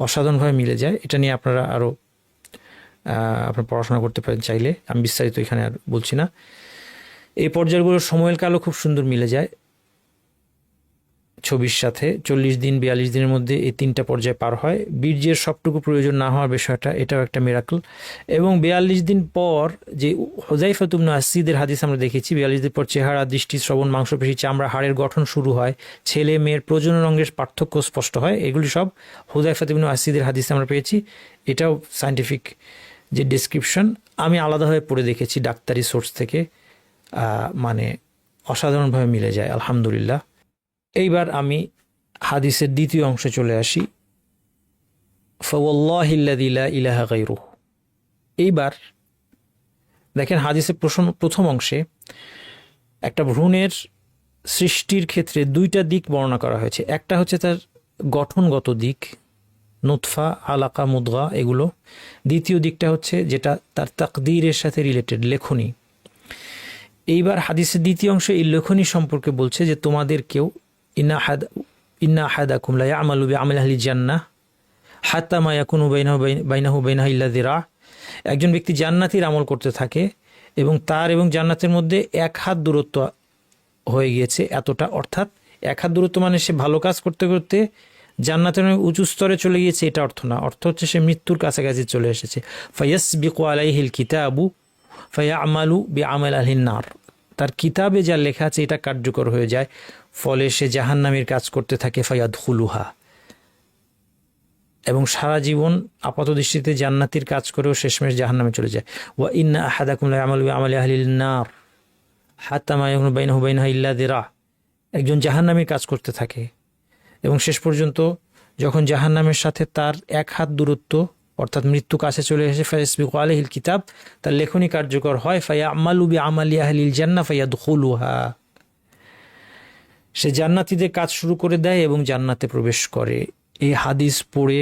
S1: অসাধারণভাবে মিলে যায়। এটা নিয়ে আপনারা আরও আপনার পড়াশোনা করতে পারেন চাইলে, আমি বিস্তারিত এখানে আর বলছি না। এই পর্যায়গুলোর সময়ের কালও খুব সুন্দর মিলে যায় ছবির সাথে। 40 দিন 42 দিনের মধ্যে এই 3টা পর্যায় পার হয়। বীর্যের সবটুকু প্রয়োজন না হওয়ার বিষয়টা, এটাও একটা মিরাকল। এবং 42 দিন পর যে হুযায়ফা ইবনে আসিদের হাদিস আমরা দেখেছি, 42 দিন পর চেহারা, দৃষ্টি, শ্রবণ, মাংসপেশি, চামড়া, হাড়ের গঠন শুরু হয়, ছেলে মেয়ের প্রজনন অঙ্গের পার্থক্য স্পষ্ট হয়। এগুলি সব হুযায়ফা ইবনে আসিদের হাদিসে আমরা পেয়েছি। এটাও সায়েন্টিফিক যে ডেসক্রিপশন, আমি আলাদাভাবে পড়ে দেখেছি ডাক্তারি সোর্স থেকে, মানে অসাধারণভাবে মিলে যায় আলহামদুলিল্লাহ। এইবার আমি হাদিসের দ্বিতীয় অংশে চলে আসি, ফাওয়াল্লাহিল্লাযী লা ইলাহা গায়রুহু। এইবার দেখেন হাদিসের প্রথম অংশে একটা ভ্রূণের সৃষ্টির ক্ষেত্রে 2টা দিক বর্ণনা করা হয়েছে। একটা হচ্ছে তার গঠনগত দিক, নুতফা, আলাকা, মুদগা এগুলো। দ্বিতীয় দিকটা হচ্ছে যেটা তার তাকদীরের সাথে রিলেটেড, লেখনী। এইবার হাদিসের দ্বিতীয় অংশে এই লেখনী সম্পর্কে বলছে যে তোমাদের কেউ ইন্না আহাদাকুম লা ইয়ামালু বিআমালি আহলিল জান্নাহ হাত্তা মা ইয়াকুনু বাইনাহু বাইনাহা ইল্লা যিরা। একজন ব্যক্তি জান্নাতীর আমল করতে থাকে এবং তার এবং জান্নাতের মধ্যে 1 হাত দূরত্ব হয়ে গিয়েছে, এতটা। অর্থাৎ 1 হাত দূরত্ব মানে সে ভালো কাজ করতে করতে জান্নাতের উঁচু স্তরে চলে গিয়েছে, এটা অর্থ না। অর্থ হচ্ছে সে মৃত্যুর কাছাকাছি চলে এসেছে। ফায়াসবিকু আলাইহিল কিতাবু ফায়ামালু বিআমালি আহলিন নার। তার কিতাবে যা লেখা আছে এটা কার্যকর হয়ে যায়, ফলে সে জাহান্নামের কাজ করতে থাকে। ফায়াদখুলুহা, এবং সারা জীবন আপাত দৃষ্টিতে জান্নাতির কাজ করেও শেষমেশ জাহান্নামে চলে যায়। ওয়া ইন্না আহাদাকুম লা ইয়ামালু বিআমালি আহলিন নার হাত্তা মা ইয়াকুনু বাইনাহু বাইনাহা ইল্লা যিরা। একজন জাহান্নামের কাজ করতে থাকে এবং শেষ পর্যন্ত যখন জাহান্নামের সাথে তার 1 হাত দূরত্ব অর্থাৎ মৃত্যু কাছে চলে এসে ফায়াসবিকু আলাইহিল কিতাব, তার লেখনী কার্যকর হয়। ফায়ামালু বিআমালি আহলিল জান্নাহ ফায়াদখুলুহা, সে জান্নাতীদের কাজ শুরু করে দেয় এবং জান্নাতে প্রবেশ করে। এই হাদিস পড়ে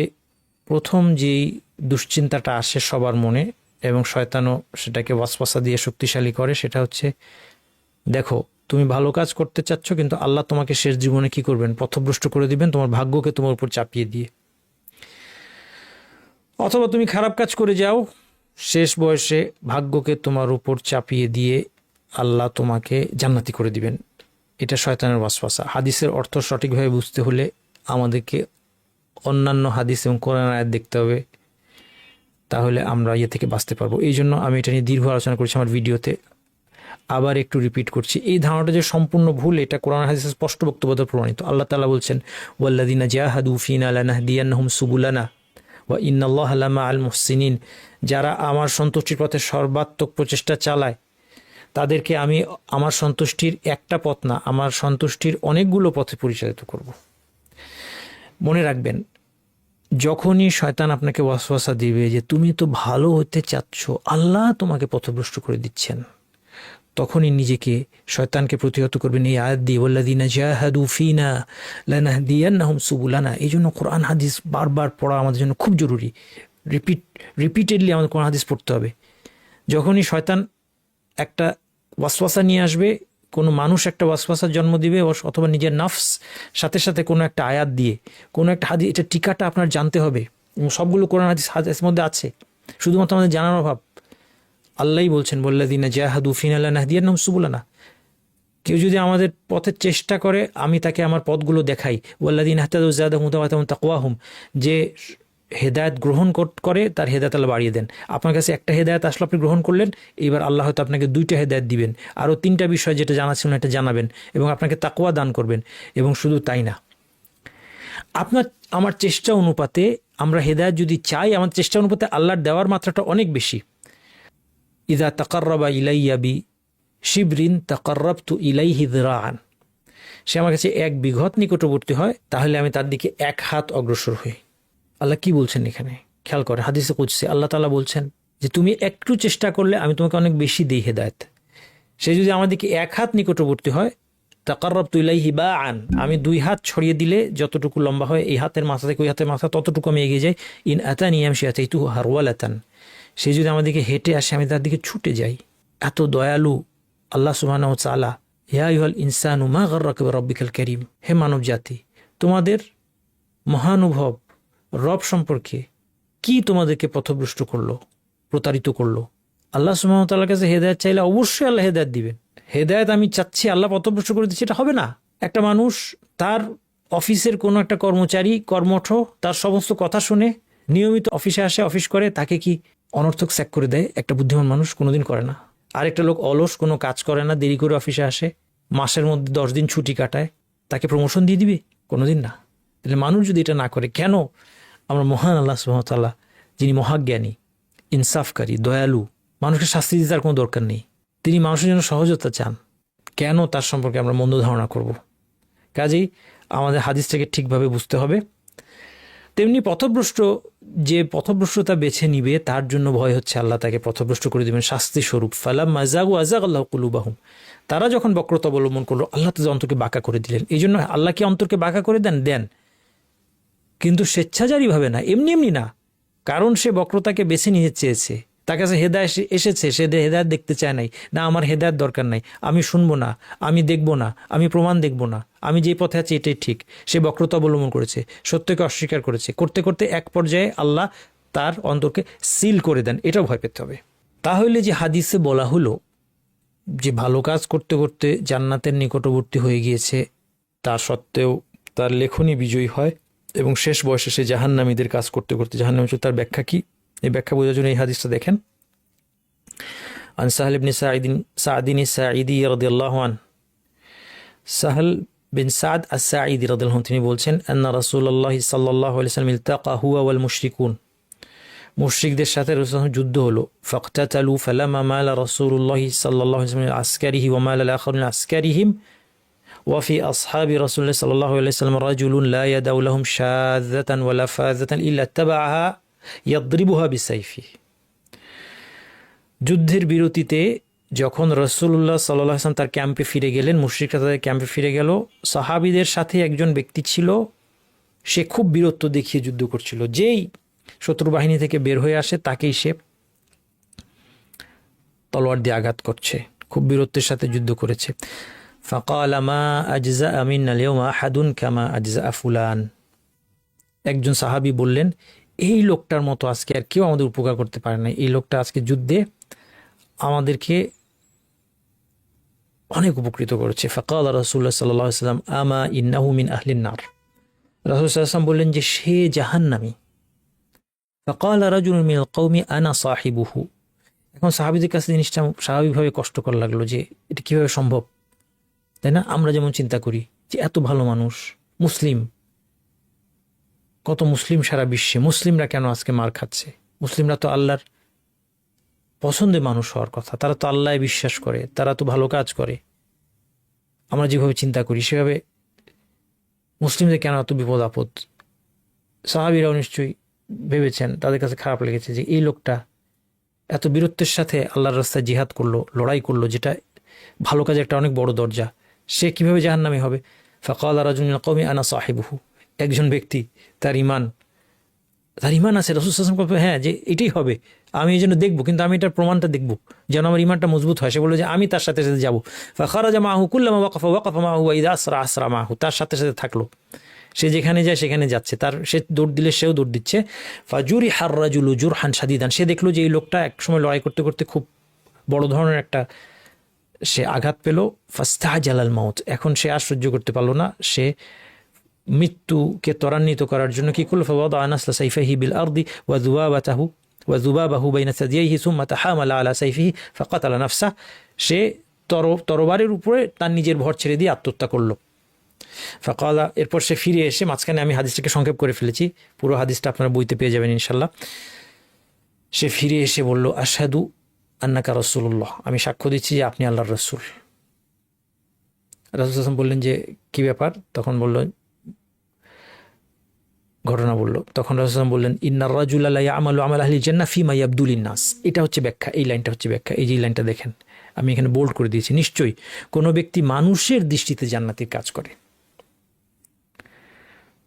S1: প্রথম যেই দুশ্চিন্তাটা আসে সবার মনে, এবং শয়তানও সেটাকে ওয়াসওয়াসা দিয়ে শক্তিশালী করে, সেটা হচ্ছে দেখো তুমি ভালো কাজ করতে চাচ্ছ, কিন্তু আল্লাহ তোমাকে শেষ জীবনে কি করবেন? পথভ্রষ্ট করে দিবেন, তোমার ভাগ্যকে তোমার উপর চাপিয়ে দিয়ে। অথবা তুমি খারাপ কাজ করে যাও, শেষ বয়সে ভাগ্যকে তোমার উপর চাপিয়ে দিয়ে আল্লাহ তোমাকে জান্নাতি করে দিবেন। এটা শয়তানের ওয়াসওয়াসা। হাদিসের অর্থ সঠিকভাবে বুঝতে হলে আমাদেরকে অন্যান্য হাদিস এবং কোরআন আয়াত দেখতে হবে, তাহলে আমরা ইয়ে থেকে বাঁচতে পারবো। এই জন্য আমি এটা নিয়ে দীর্ঘ আলোচনা করছি আমার ভিডিওতে, আবার একটু রিপিট করছি। এই ধারণাটা যে সম্পূর্ণ ভুল, এটা কোরআন হাদিসের স্পষ্ট বক্তব্য দ্বারা প্রমাণিত। আল্লাহ তাআলা বলছেন, ওয়াল্লাযীনা জাহাদু ফীনা লানাহদিয়ান্নাহুম সুবুলানা ওয়া ইন্নাল্লাহা লামাআল মুহসিনিন। যারা আমার সন্তুষ্টির পথে সর্বাত্মক প্রচেষ্টা চালায় তাদেরকে আমি আমার সন্তুষ্টির একটা পথ না, আমার সন্তুষ্টির অনেকগুলো পথে পরিচালিত করব। মনে রাখবেন, যখনই শয়তান আপনাকে ওয়াসওয়াসা দিবে যে তুমি তো ভালো হতে চাচ্ছ, আল্লাহ তোমাকে পথভ্রষ্ট করে দিচ্ছেন, তখনই নিজেকে শয়তানকে প্রতিহত করবেন এই আয়াত দিয়ে, ওয়াল্লাযীনা জাহাদু ফীনা লানাহদিয়ান্নাহুম সুবুলানা। এই জন্য কোরআন হাদিস বারবার পড়া আমাদের জন্য খুব জরুরি। রিপিটেডলি আমাদের কোরআন হাদিস পড়তে হবে। যখনই শয়তান একটা ওয়াসওয়াসা নিয়ে আসবে, কোনো মানুষ একটা ওয়াসওয়াসার জন্ম দিবে, অথবা নিজের নফস সাথে সাথে কোনো একটা আয়াত দিয়ে কোনো একটা হাদিস, এটা টিকাটা আপনার জানতে হবে। সবগুলো কোরআন হাদিসের মধ্যে আছে, শুধুমাত্র আমাদের জানার অভাব। আল্লাহই বলছেন, ওয়াল্লাযীনা জাহাদু ফীনা লানাহদিয়ান্নাহুম সুবুলানা। কেউ যদি আমাদের পথের চেষ্টা করে, আমি তাকে আমার পথগুলো দেখাই। ওয়াল্লাযীনা ইহতাদাউ যাদাহুম হুদাওয়া ওয়া তাকওয়াহুম। যে হেদায়েত গ্রহণ করে তার হেদায়েত আল্লাহ বাড়িয়ে দেন। আপনার কাছে একটা হেদায়েত আসলে আপনি গ্রহণ করলেন, এইবার আল্লাহ হয়তো আপনাকে 2টা হেদায়েত দিবেন, আরও 3টা বিষয় যেটা জানা ছিল না এটা জানাবেন, এবং আপনাকে তাকওয়া দান করবেন। এবং শুধু তাই না, আমার চেষ্টা অনুপাতে আমরা হেদায়েত যদি চাই, আমার চেষ্টা অনুপাতে আল্লাহর দেওয়ার মাত্রাটা অনেক বেশি। ইযা তাকাররাবা ইলাইয়া বি শিবরিন তাকাররাবতু ইলাইহি যিরাআন। সে আমার কাছে 1 বিঘত নিকটবর্তী হয়, তাহলে আমি তার দিকে 1 হাত অগ্রসর হই। আল্লাহ কি বলছেন এখানে খেয়াল করে, হাদিসে কুদসি আল্লাহ তাআলা বলছেন যে তুমি একটু চেষ্টা করলে আমি তোমাকে অনেক বেশি দিই হেদায়েত। সে যদি আমাদেরকে এক হাত নিকটবর্তী হয়, তাকাররাবতু ইলাইহি বাআন, আমি 2 হাত ছড়িয়ে দিলে যতটুকু লম্বা হয় এই হাতের মাথা থেকে ওই হাতের মাথা ততটুকু আমি এগিয়ে যাই। ইন আতানি ইয়ামশি আতাইতুহু হারওয়ালাতান, সে যদি আমাদেরকে হেঁটে আসে আমি তার দিকে ছুটে যাই। এত দয়ালু আল্লাহ সুবহানাহু ওয়া তাআলা। ইয়া আইয়ুহাল ইনসানু মা গাররাকা বিরাব্বিকাল কারীম, হে মানব জাতি, তোমাদের মহানুভব রব সম্পর্কে কি তোমাদেরকে পথভ্রষ্ট করলো, প্রতারিত করলো। আল্লাহ সুবহানাহু ওয়া তাআলার কাছে হেদায়েত চাইলে অবশ্যই আল্লাহ হেদায়েত দিবেন। হেদায়েত আমি চাচ্ছি আল্লাহ পথভ্রষ্ট করে দিচ্ছি, এটা হবে না। একটা মানুষ তার অফিসের কোনো একটা কর্মচারী কর্মঠ তার সমস্ত কথা শুনে নিয়মিত অফিসে আসে, অফিস করে, তাকে কি অনর্থক স্যাক করে দেয়? একটা বুদ্ধিমান মানুষ কোনোদিন করে না। আরেকটা লোক অলস, কোনো কাজ করে না, দেরি করে অফিসে আসে, মাসের মধ্যে 10 দিন ছুটি কাটায়, তাকে প্রমোশন দিয়ে দিবে? কোনোদিন না। তাহলে মানুষ যদি এটা না করে, কেন আমরা মহান আল্লাহ সুবহানাহু ওয়া তাআলা যিনি মহাজ্ঞানী, ইনসাফকারী, দয়ালু, মানুষকে শাস্তি দিতে তার কোনো দরকার নেই, তিনি মানুষের জন্য সহজতা চান, কেন তার সম্পর্কে আমরা মন্দ ধারণা করব? কাজেই আমাদের হাদিসটাকে ঠিকভাবে বুঝতে হবে। তেমনি পথভ্রষ্ট, যে পথভ্রষ্টতা বেছে নিবে তার জন্য ভয় হচ্ছে আল্লাহ তাকে পথভ্রষ্ট করে দেবেন শাস্তি স্বরূপ। ফালাম্মা যাগু আযাগাল্লাহু কুলুবাহুম, তারা যখন বক্রতা অবলম্বন করলো আল্লাহ তাদের অন্তরকে বাঁকা করে দিলেন। এই জন্য আল্লাহ কি অন্তরকে বাঁকা করে দেন, কিন্তু স্বেচ্ছাচারীভাবে না, এমনি এমনি না, কারণ সে বক্রতাকে বেছে নিয়ে চেয়েছে। তার কাছে হেদায়েত এসেছে, সে হেদায়েত দেখতে চায় নাই, না আমার হেদায়েত দরকার নাই, আমি শুনবো না, আমি দেখব না, আমি প্রমাণ দেখব না, আমি যে পথে আছি এটাই ঠিক। সে বক্রতা অবলম্বন করেছে, সত্যকে অস্বীকার করেছে, করতে করতে এক পর্যায়ে আল্লাহ তার অন্তরকে সিল করে দেন। এটাও ভয় পেতে হবে। তাহলে যে হাদিসে বলা হলো যে ভালো কাজ করতে করতে জান্নাতের নিকটবর্তী হয়ে গিয়েছে, তা সত্ত্বেও তার লেখনী বিজয়ী হয় এবং শেষ বয়সে সে জাহান্নামীদের কাজ করতে করতে জাহান্নামী, তার ব্যাখ্যা কি? এই ব্যাখ্যা বোঝার জন্য এই হাদিসটা দেখেন। আন সাহল ইবনে সাঈদ সাঈদী রাদিয়াল্লাহু আনহু, সাহল বিন সাদ আস-সাঈদী রাদিয়াল্লাহু আনহু তিনি বলছেন, আন্না রাসূলুল্লাহ সাল্লাল্লাহু আলাইহি ওয়াসাল্লাম ইলতাকা হুয়া ওয়াল মুশরিকুন, মুশরিকদের সাথে রাসূলুল্লাহ যুদ্ধ হলো। ফাকতাতালু ফালামা মালা রাসূলুল্লাহ সাল্লাল্লাহু আলাইহি ওয়াসাল্লাম আসকারিহি ওয়া মালা আল-আখারুন আসকারিহিম ওয়া ফি আসহাবি রাসূলুল্লাহ সাল্লাল্লাহু আলাইহি ওয়াসাল্লাম রাজুলুন লা ইয়াদাউ লাহুম শাযাতান ওয়ালা ফাযাতান ইল্লা তাবাআহা ইয়াদরিবুহা বিসাইফি। যুদ্ধের বিরতিতে যখন রাসূলুল্লাহ সাল্লাল্লাহু আলাইহি ওয়াসাল্লাম তার ক্যাম্পে ফিরে গেলেন, মুশরিকরা তাদের ক্যাম্পে ফিরে গেল, সাহাবীদের সাথে একজন ব্যক্তি ছিল, সে খুব বীরত্ব দেখিয়ে যুদ্ধ করছিল। যেই শত্রু বাহিনী থেকে বের হয়ে আসে তাকেই সে তলোয়ার দিয়ে আঘাত করছে, খুব বীরত্বের সাথে যুদ্ধ করেছে। ফাকালা মা আজজা মিন্না আল-ইয়াওমা আহাদুন কামা আজজা ফুলান, একজন সাহাবী বললেন, এই লোকটার মতো আজকে আর কেউ আমাদের উপকার করতে পারে না, এই লোকটা আজকে যুদ্ধে আমাদেরকে অনেক উপকৃত করেছে। ফাকাল রাসূলুল্লাহ সাল্লাল্লাহু আলাইহি ওয়াসাল্লাম আমা ইন্নাহু মিন আহলিন নার, রাসূল সাল্লাল্লাহু আলাইহি ওয়াসাল্লাম বললেন যে সে জাহান্নামী। ফাকাল রাজুলুন মিনাল কওমি আনা সাহিবুহু, এখন সাহাবীদের কাছে জিনিসটা স্বাভাবিকভাবে কষ্টকর লাগলো যে এটা কিভাবে সম্ভব, তাই না? আমরা যেমন চিন্তা করি যে এত ভালো মানুষ, মুসলিম, কত মুসলিম সারা বিশ্বে, মুসলিমরা কেন আজকে মার খাচ্ছে? মুসলিমরা তো আল্লাহর পছন্দের মানুষ হওয়ার কথা, তারা তো আল্লাহ বিশ্বাস করে, তারা তো ভালো কাজ করে। আমরা যেভাবে চিন্তা করি সেভাবে মুসলিমদের কেন এত বিপদ আপদ? সাহাবীরাও নিশ্চয়ই ভেবেছেন, তাদের কাছে খারাপ লেগেছে যে এই লোকটা এত বীরত্বের সাথে আল্লাহর রাস্তায় জিহাদ করলো, লড়াই করলো, যেটা ভালো কাজে একটা অনেক বড় দরজা, সে কিভাবে জাহান্নামী হবে? ফাকাল রাজুলুন মিনাল কওমি আনা সাহিবুহু, একজন ব্যক্তি তার ইমান আছে, রাসূল সাল্লাল্লাহু আলাইহি ওয়াসাল্লাম হ্যাঁ যে এটাই হবে, আমি এই জন্য দেখবো, কিন্তু আমি এটার প্রমাণটা দেখবো যেন আমার ইমানটা মজবুত হয়। সে বললো যে আমি তার সাথে সাথে যাবো। ফাখারাজা মাহু কুল্লামা ওয়াকাফা মাহু ওয়া ইযা আসরা মাহু, তার সাথে সাথে থাকলো, সে যেখানে যায় সেখানে যাচ্ছে, তার সে দৌড় দিলে সেও দৌড় দিচ্ছে। ফাজুরি হার রাজুলু জুরহান শাদীদান, সে দেখলো যে এই লোকটা এক সময় লড়াই করতে করতে খুব বড় ধরনের একটা সে আঘাত পেল। ফাস্তাজালাল মাউত, এখন সে আর সহ্য করতে পারলো না, সে মৃত্যুকে ত্বরান্বিত করার জন্য কি করলো? ফাওয়াদা নাসলা সাইফিহি বিল আরদি ওয়া যুবাবাহু বাইনা সাদিয়াইহি সুম্মা তাহামালা আলা সাইফিহি ফাকাতালা নাফসা, সে তরবারের উপরে তার নিজের ভর ছেড়ে দিয়ে আত্মহত্যা করলো। ফাকালা, এরপর সে ফিরে এসে, মাঝখানে আমি হাদিসটাকে সংক্ষেপ করে ফেলেছি, পুরো হাদিসটা আপনারা বইতে পেয়ে যাবেন ইনশাল্লাহ। সে ফিরে এসে বলল, আশহাদু আন্নাকা রাসূলুল্লাহ, আমি সাক্ষ্য দিচ্ছি যে আপনি আল্লাহর রাসূল। রাসূল সাল্লাল্লাহু আলাইহি ওয়াসাল্লাম বললেন যে কি ব্যাপার? তখন বলল, ঘটনা বলল। তখন রাসূলুল্লাহ বললেন, ইন্নার রাজুলা লা ইয়ামালু আমাল আহলিল জান্নাহ ফীমা ইয়াবদুলিন নাস। এটা হচ্ছে ব্যাখ্যা, এই লাইনটা হচ্ছে ব্যাখ্যা। এই যে লাইনটা দেখেন, আমি এখানে বোল্ড করে দিয়েছি। নিশ্চয়ই কোনো ব্যক্তি মানুষের দৃষ্টিতে জান্নাতের কাজ করে,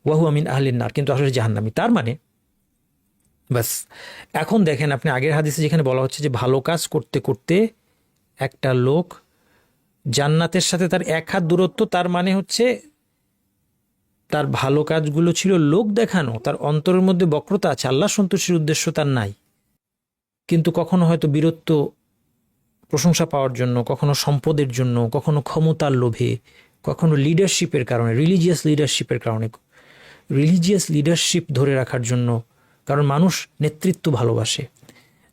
S1: ওয়াহু আমিন আহলিন নার, কিন্তু আসলে জাহান্নামী। তার মানে বাস। এখন দেখেন আপনি আগের হাদিসে যেখানে বলা হচ্ছে যে ভালো কাজ করতে করতে একটা লোক জান্নাতের সাথে তার এক হাত দূরত্ব, তার মানে হচ্ছে তার ভালো কাজগুলো ছিল লোক দেখানো, তার অন্তরের মধ্যে বক্রতা আছে, আল্লাহ সন্তুষ্টির উদ্দেশ্য তার নাই। কিন্তু কখনো হয়তো বীরত্ব, প্রশংসা পাওয়ার জন্য, কখনো সম্পদের জন্য, কখনো ক্ষমতার লোভে, কখনো লিডারশিপের কারণে, রিলিজিয়াস লিডারশিপের কারণে, রিলিজিয়াস লিডারশিপ ধরে রাখার জন্য। কারণ মানুষ নেতৃত্ব ভালোবাসে।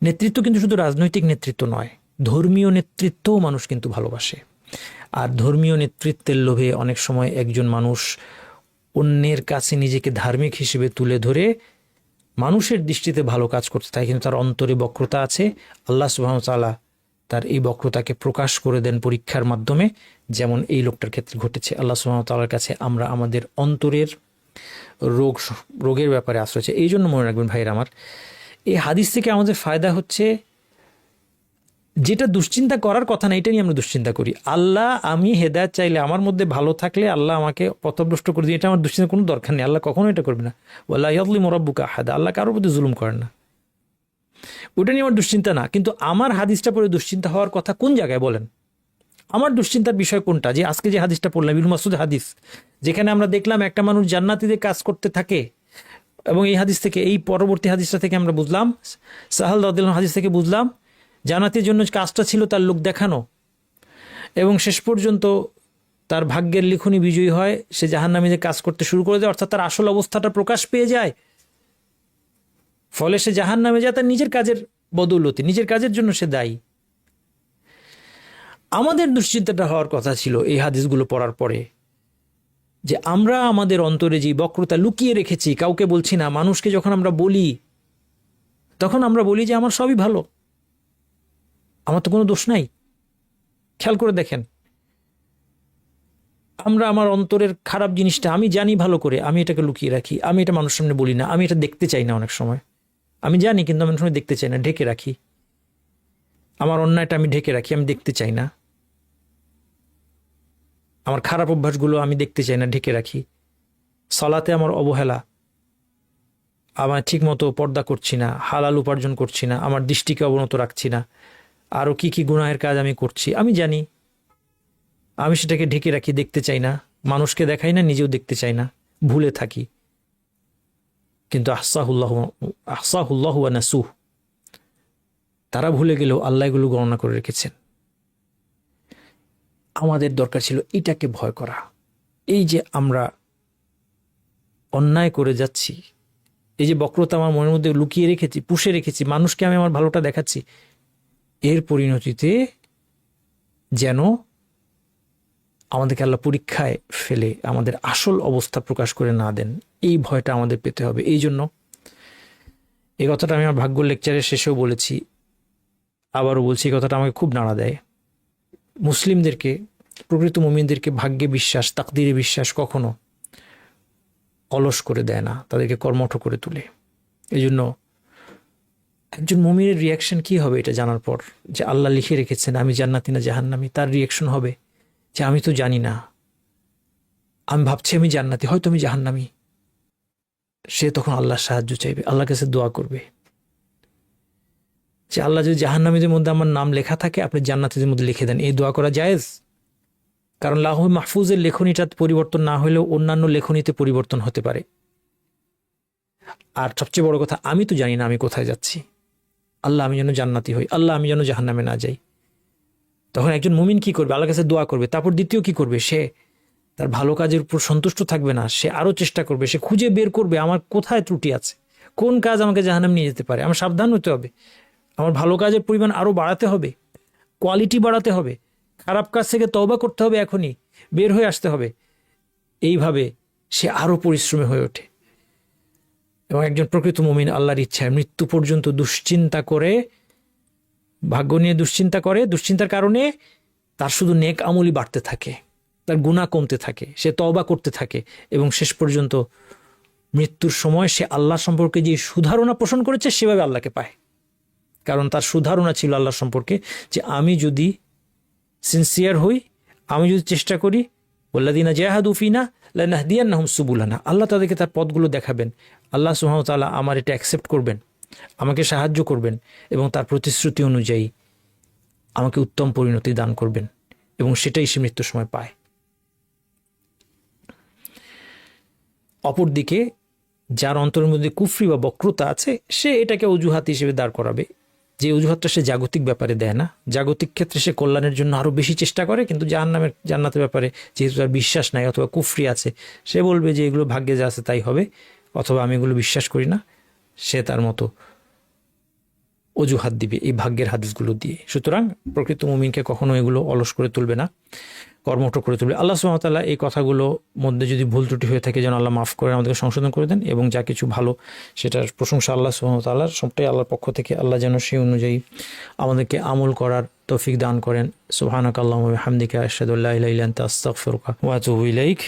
S1: নেতৃত্ব কিন্তু শুধু রাজনৈতিক নেতৃত্ব নয়, ধর্মীয় নেতৃত্বও মানুষ কিন্তু ভালোবাসে। আর ধর্মীয় নেতৃত্বের লোভে অনেক সময় একজন মানুষ অন্যের কাছে নিজেকে ধার্মিক হিসেবে তুলে ধরে মানুষের দৃষ্টিতে ভালো কাজ করতে থাকে, কিন্তু তার অন্তরে বক্রতা আছে। আল্লাহ সুবহানাহু ওয়া তাআলা তার এই বক্রতাকে প্রকাশ করে দেন পরীক্ষার মাধ্যমে, যেমন এই লোকটার ক্ষেত্রে ঘটেছে। আল্লাহ সুবহানাহু ওয়া তাআলার কাছে আমরা আমাদের অন্তরের রোগের ব্যাপারে আশ্রয় চাই। এই জন্য মনে রাখবেন ভাইয়ের আমার, এই হাদিস থেকে আমাদের ফায়দা হচ্ছে, যেটা দুশ্চিন্তা করার কথা না এটা নিয়ে আমরা দুশ্চিন্তা করি। আল্লাহ, আমি হেদায়েত চাইলে, আমার মধ্যে ভালো থাকলে আল্লাহ আমাকে পথভ্রষ্ট করে দিয়ে, এটা আমার দুশ্চিন্তা কোনো দরকার নেই। আল্লাহ কখনো এটা করবে না। ওয়ালা ইয়াযলিমু রাব্বুকা আহাদা, আল্লাহ কারোর প্রতি জুলুম করেন না। ওটা নিয়ে আমার দুশ্চিন্তা না। কিন্তু আমার হাদিসটা পড়ে দুশ্চিন্তা হওয়ার কথা কোন জায়গায় বলেন? আমার দুশ্চিন্তার বিষয় কোনটা? যে আজকে যে হাদিসটা পড়লাম, ইবনে মাসউদ হাদিস, যেখানে আমরা দেখলাম একটা মানুষ জান্নাতীদের কাজ করতে থাকে, এবং এই হাদিস থেকে, এই পরবর্তী হাদিসটা থেকে আমরা বুঝলাম, সাহাল রাদিয়াল্লাহু আনহু হাদিস থেকে বুঝলাম, জান্নাতের জন্য কাজটা ছিল তার লোক দেখানো, এবং শেষ পর্যন্ত তার ভাগ্যের লিখনি বিজয়ী হয়, সে জাহান্নামীদের কাজ করতে শুরু করে দেয়, অর্থাৎ তার আসল অবস্থাটা প্রকাশ পেয়ে যায়। ফলে সে জাহান্নামে যায় তার নিজের কাজের বদৌলতে, নিজের কাজের জন্য সে দায়ী। আমাদের দুশ্চিন্তাটা হওয়ার কথা ছিল এই হাদিসগুলো পড়ার পরে, যে আমরা আমাদের অন্তরে যে বক্রতা লুকিয়ে রেখেছি, কাউকে বলছি না, মানুষকে যখন আমরা বলি তখন আমরা বলি যে আমার সবই ভালো, আমার তো কোনো দোষ নাই। খেয়াল করে দেখেন, আমরা আমার অন্তরের খারাপ জিনিসটা আমি জানি ভালো করে, আমি এটাকে লুকিয়ে রাখি, আমি এটা মানুষের সামনে বলি না, আমি এটা দেখতে চাই না। অনেক সময় আমি জানি কিন্তু আমি অনেক সময় দেখতে চাই না, ঢেকে রাখি। আমার অন্যায়টা আমি ঢেকে রাখি, আমি দেখতে চাই না। আমার খারাপ অভ্যাসগুলো আমি দেখতে চাই না, ঢেকে রাখি। সালাতে আমার অবহেলা, আমার ঠিক মতো পর্দা করছি না, হালাল উপার্জন করছি না, আমার দৃষ্টিকে অবনত রাখছি না, আরও কি কি গুনাহের কাজ আমি করছি, আমি জানি, আমি সেটাকে ঢেকে রাখি, দেখতে চাই না, মানুষকে দেখাই না, নিজেও দেখতে চাই না, ভুলে থাকি। কিন্তু আহসাহুল্লাহু ওয়া নাসুহ, তারা ভুলে গেলেও আল্লাহ এগুলো গণনা করে রেখেছেন। আমাদের দরকার ছিল এটাকে ভয় করা। এই যে আমরা অন্যায় করে যাচ্ছি, এই যে বক্রতা আমার মনের মধ্যে লুকিয়ে রেখেছি, পুষে রেখেছি, মানুষকে আমি আমার ভালোটা দেখাচ্ছি, এর পরিণতিতে যেন আমাদেরকে আল্লাহ পরীক্ষায় ফেলে আমাদের আসল অবস্থা প্রকাশ করে না দেন, এই ভয়টা আমাদের পেতে হবে। এই জন্য এই কথাটা আমি আমার ভাগ্য লেকচারের শেষেও বলেছি, আবারও বলছি, এই কথাটা আমাকে খুব নাড়া দেয়। মুসলিমদেরকে, প্রকৃত মুমিনদেরকে ভাগ্যে বিশ্বাস, তাকদিরে বিশ্বাস কখনো অলস করে দেয় না, তাদেরকে কর্মঠ করে তোলে। এই জন্য একজন মুমিনের রিয়াকশন কি হবে এটা জানার পর, যে আল্লাহ লিখে রেখেছেন আমি জান্নাতি না জাহান্নামী, তার রিয়াকশন হবে যে আমি তো জানি না, আমি ভাবছি আমি জান্নাতি, হয়তো আমি জাহান্নামী। সে তখন আল্লাহর সাহায্য চাইবে, আল্লাহর কাছে দোয়া করবে যে আল্লাহ যদি জাহান্নামীদের মধ্যে আমার নাম লেখা থাকে আপনি জান্নাতীদের মধ্যে লিখে দেন। এই দোয়া করা জায়েজ, কারণ লাউহে মাহফুজের লেখনীটা পরিবর্তন না হলেও অন্যান্য লেখনীতে পরিবর্তন হতে পারে। আর সবচেয়ে বড় কথা, আমি তো জানি না আমি কোথায় যাচ্ছি, আল্লাহ আমি যেন জান্নাতি হই, আল্লাহ আমি যেন জাহান্নামে না যাই। তখন একজন মুমিন কি করবে? আল্লাহর কাছে দোয়া করবে। তারপর দ্বিতীয় কি করবে? সে তার ভালো কাজের উপর সন্তুষ্ট থাকবে না, সে আরও চেষ্টা করবে, সে খুঁজে বের করবে আমার কোথায় ত্রুটি আছে, কোন কাজ আমাকে জাহান্নাম নিয়ে যেতে পারে। আমার সাবধান হতে হবে, আমার ভালো কাজের পরিমাণ আরও বাড়াতে হবে, কোয়ালিটি বাড়াতে হবে, খারাপ কাজ থেকে তওবা করতে হবে, এখনই বের হয়ে আসতে হবে। এইভাবে সে আরও পরিশ্রমী হয়ে ওঠে। এবং একজন প্রকৃত মুমিন আল্লাহর ইচ্ছায় মৃত্যু পর্যন্ত দুশ্চিন্তা করে, ভাগ্য নিয়ে দুশ্চিন্তা করে, দুশ্চিন্তার কারণে তার শুধু নেক আমলই বাড়তে থাকে, তার গুনাহ কমতে থাকে, সে তওবা করতে থাকে, এবং শেষ পর্যন্ত মৃত্যুর সময় সে আল্লাহ সম্পর্কে যে সুধারণা পোষণ করেছে সেভাবে আল্লাহকে পায়। কারণ তার সুধারণা ছিল আল্লাহ সম্পর্কে যে আমি যদি সিনসিয়ার হই, আমি যদি চেষ্টা করি, ওয়াল্লাযীনা জাহাদু ফিনা লানাহদিয়ান্নাহুম সুবুলানা, আল্লাহ তাদেরকে তার পথগুলো দেখাবেন। আল্লাহ সুবহানাহু ওয়া তাআলা আমার এটা অ্যাকসেপ্ট করবেন, আমাকে সাহায্য করবেন এবং তার প্রতিশ্রুতি অনুযায়ী আমাকে উত্তম পরিণতি দান করবেন, এবং সেটাই সে মৃত্যুর সময় পায়। অপরদিকে যার অন্তরের মধ্যে কুফরি বা বক্রতা আছে, সে এটাকে অজুহাত হিসেবে দাঁড় করাবে, যে অজুহাতটা সে জাগতিক ব্যাপারে দেয় না। জাগতিক ক্ষেত্রে সে কল্যাণের জন্য আরও বেশি চেষ্টা করে, কিন্তু জান্নাতের ব্যাপারে যেহেতু তার বিশ্বাস নাই অথবা কুফরি আছে, সে বলবে যে এগুলো ভাগ্যে যা আছে তাই হবে, অথবা আমি এগুলো বিশ্বাস করি না। সে তার মতো অজুহাত দিবে এই ভাগ্যের হাদিসগুলো দিয়ে। সুতরাং প্রকৃত মুমিনকে কখনো এগুলো অলস করে তুলবে না, কর্মঠ করে তুলবে। আল্লাহ সুবহানাহু ওয়া তাআলা এই কথাগুলো মধ্যে যদি ভুল ত্রুটি হয়ে থাকে যেন আল্লাহ মাফ করে আমাদেরকে সংশোধন করে দেন, এবং যা কিছু ভালো সেটার প্রশংসা আল্লাহ সুবহানাহু ওয়া তাআলার, সবটাই আল্লাহর পক্ষ থেকে। আল্লাহ যেন সেই অনুযায়ী আমাদেরকে আমল করার তৌফিক দান করেন। সুবহানাকাল্লাহুম্মা ওয়া বিহামদিকা আশহাদু আল্লা ইলাহা ইল্লা আনতা আস্তাগফিরুকা ওয়া আতুবু ইলাইক।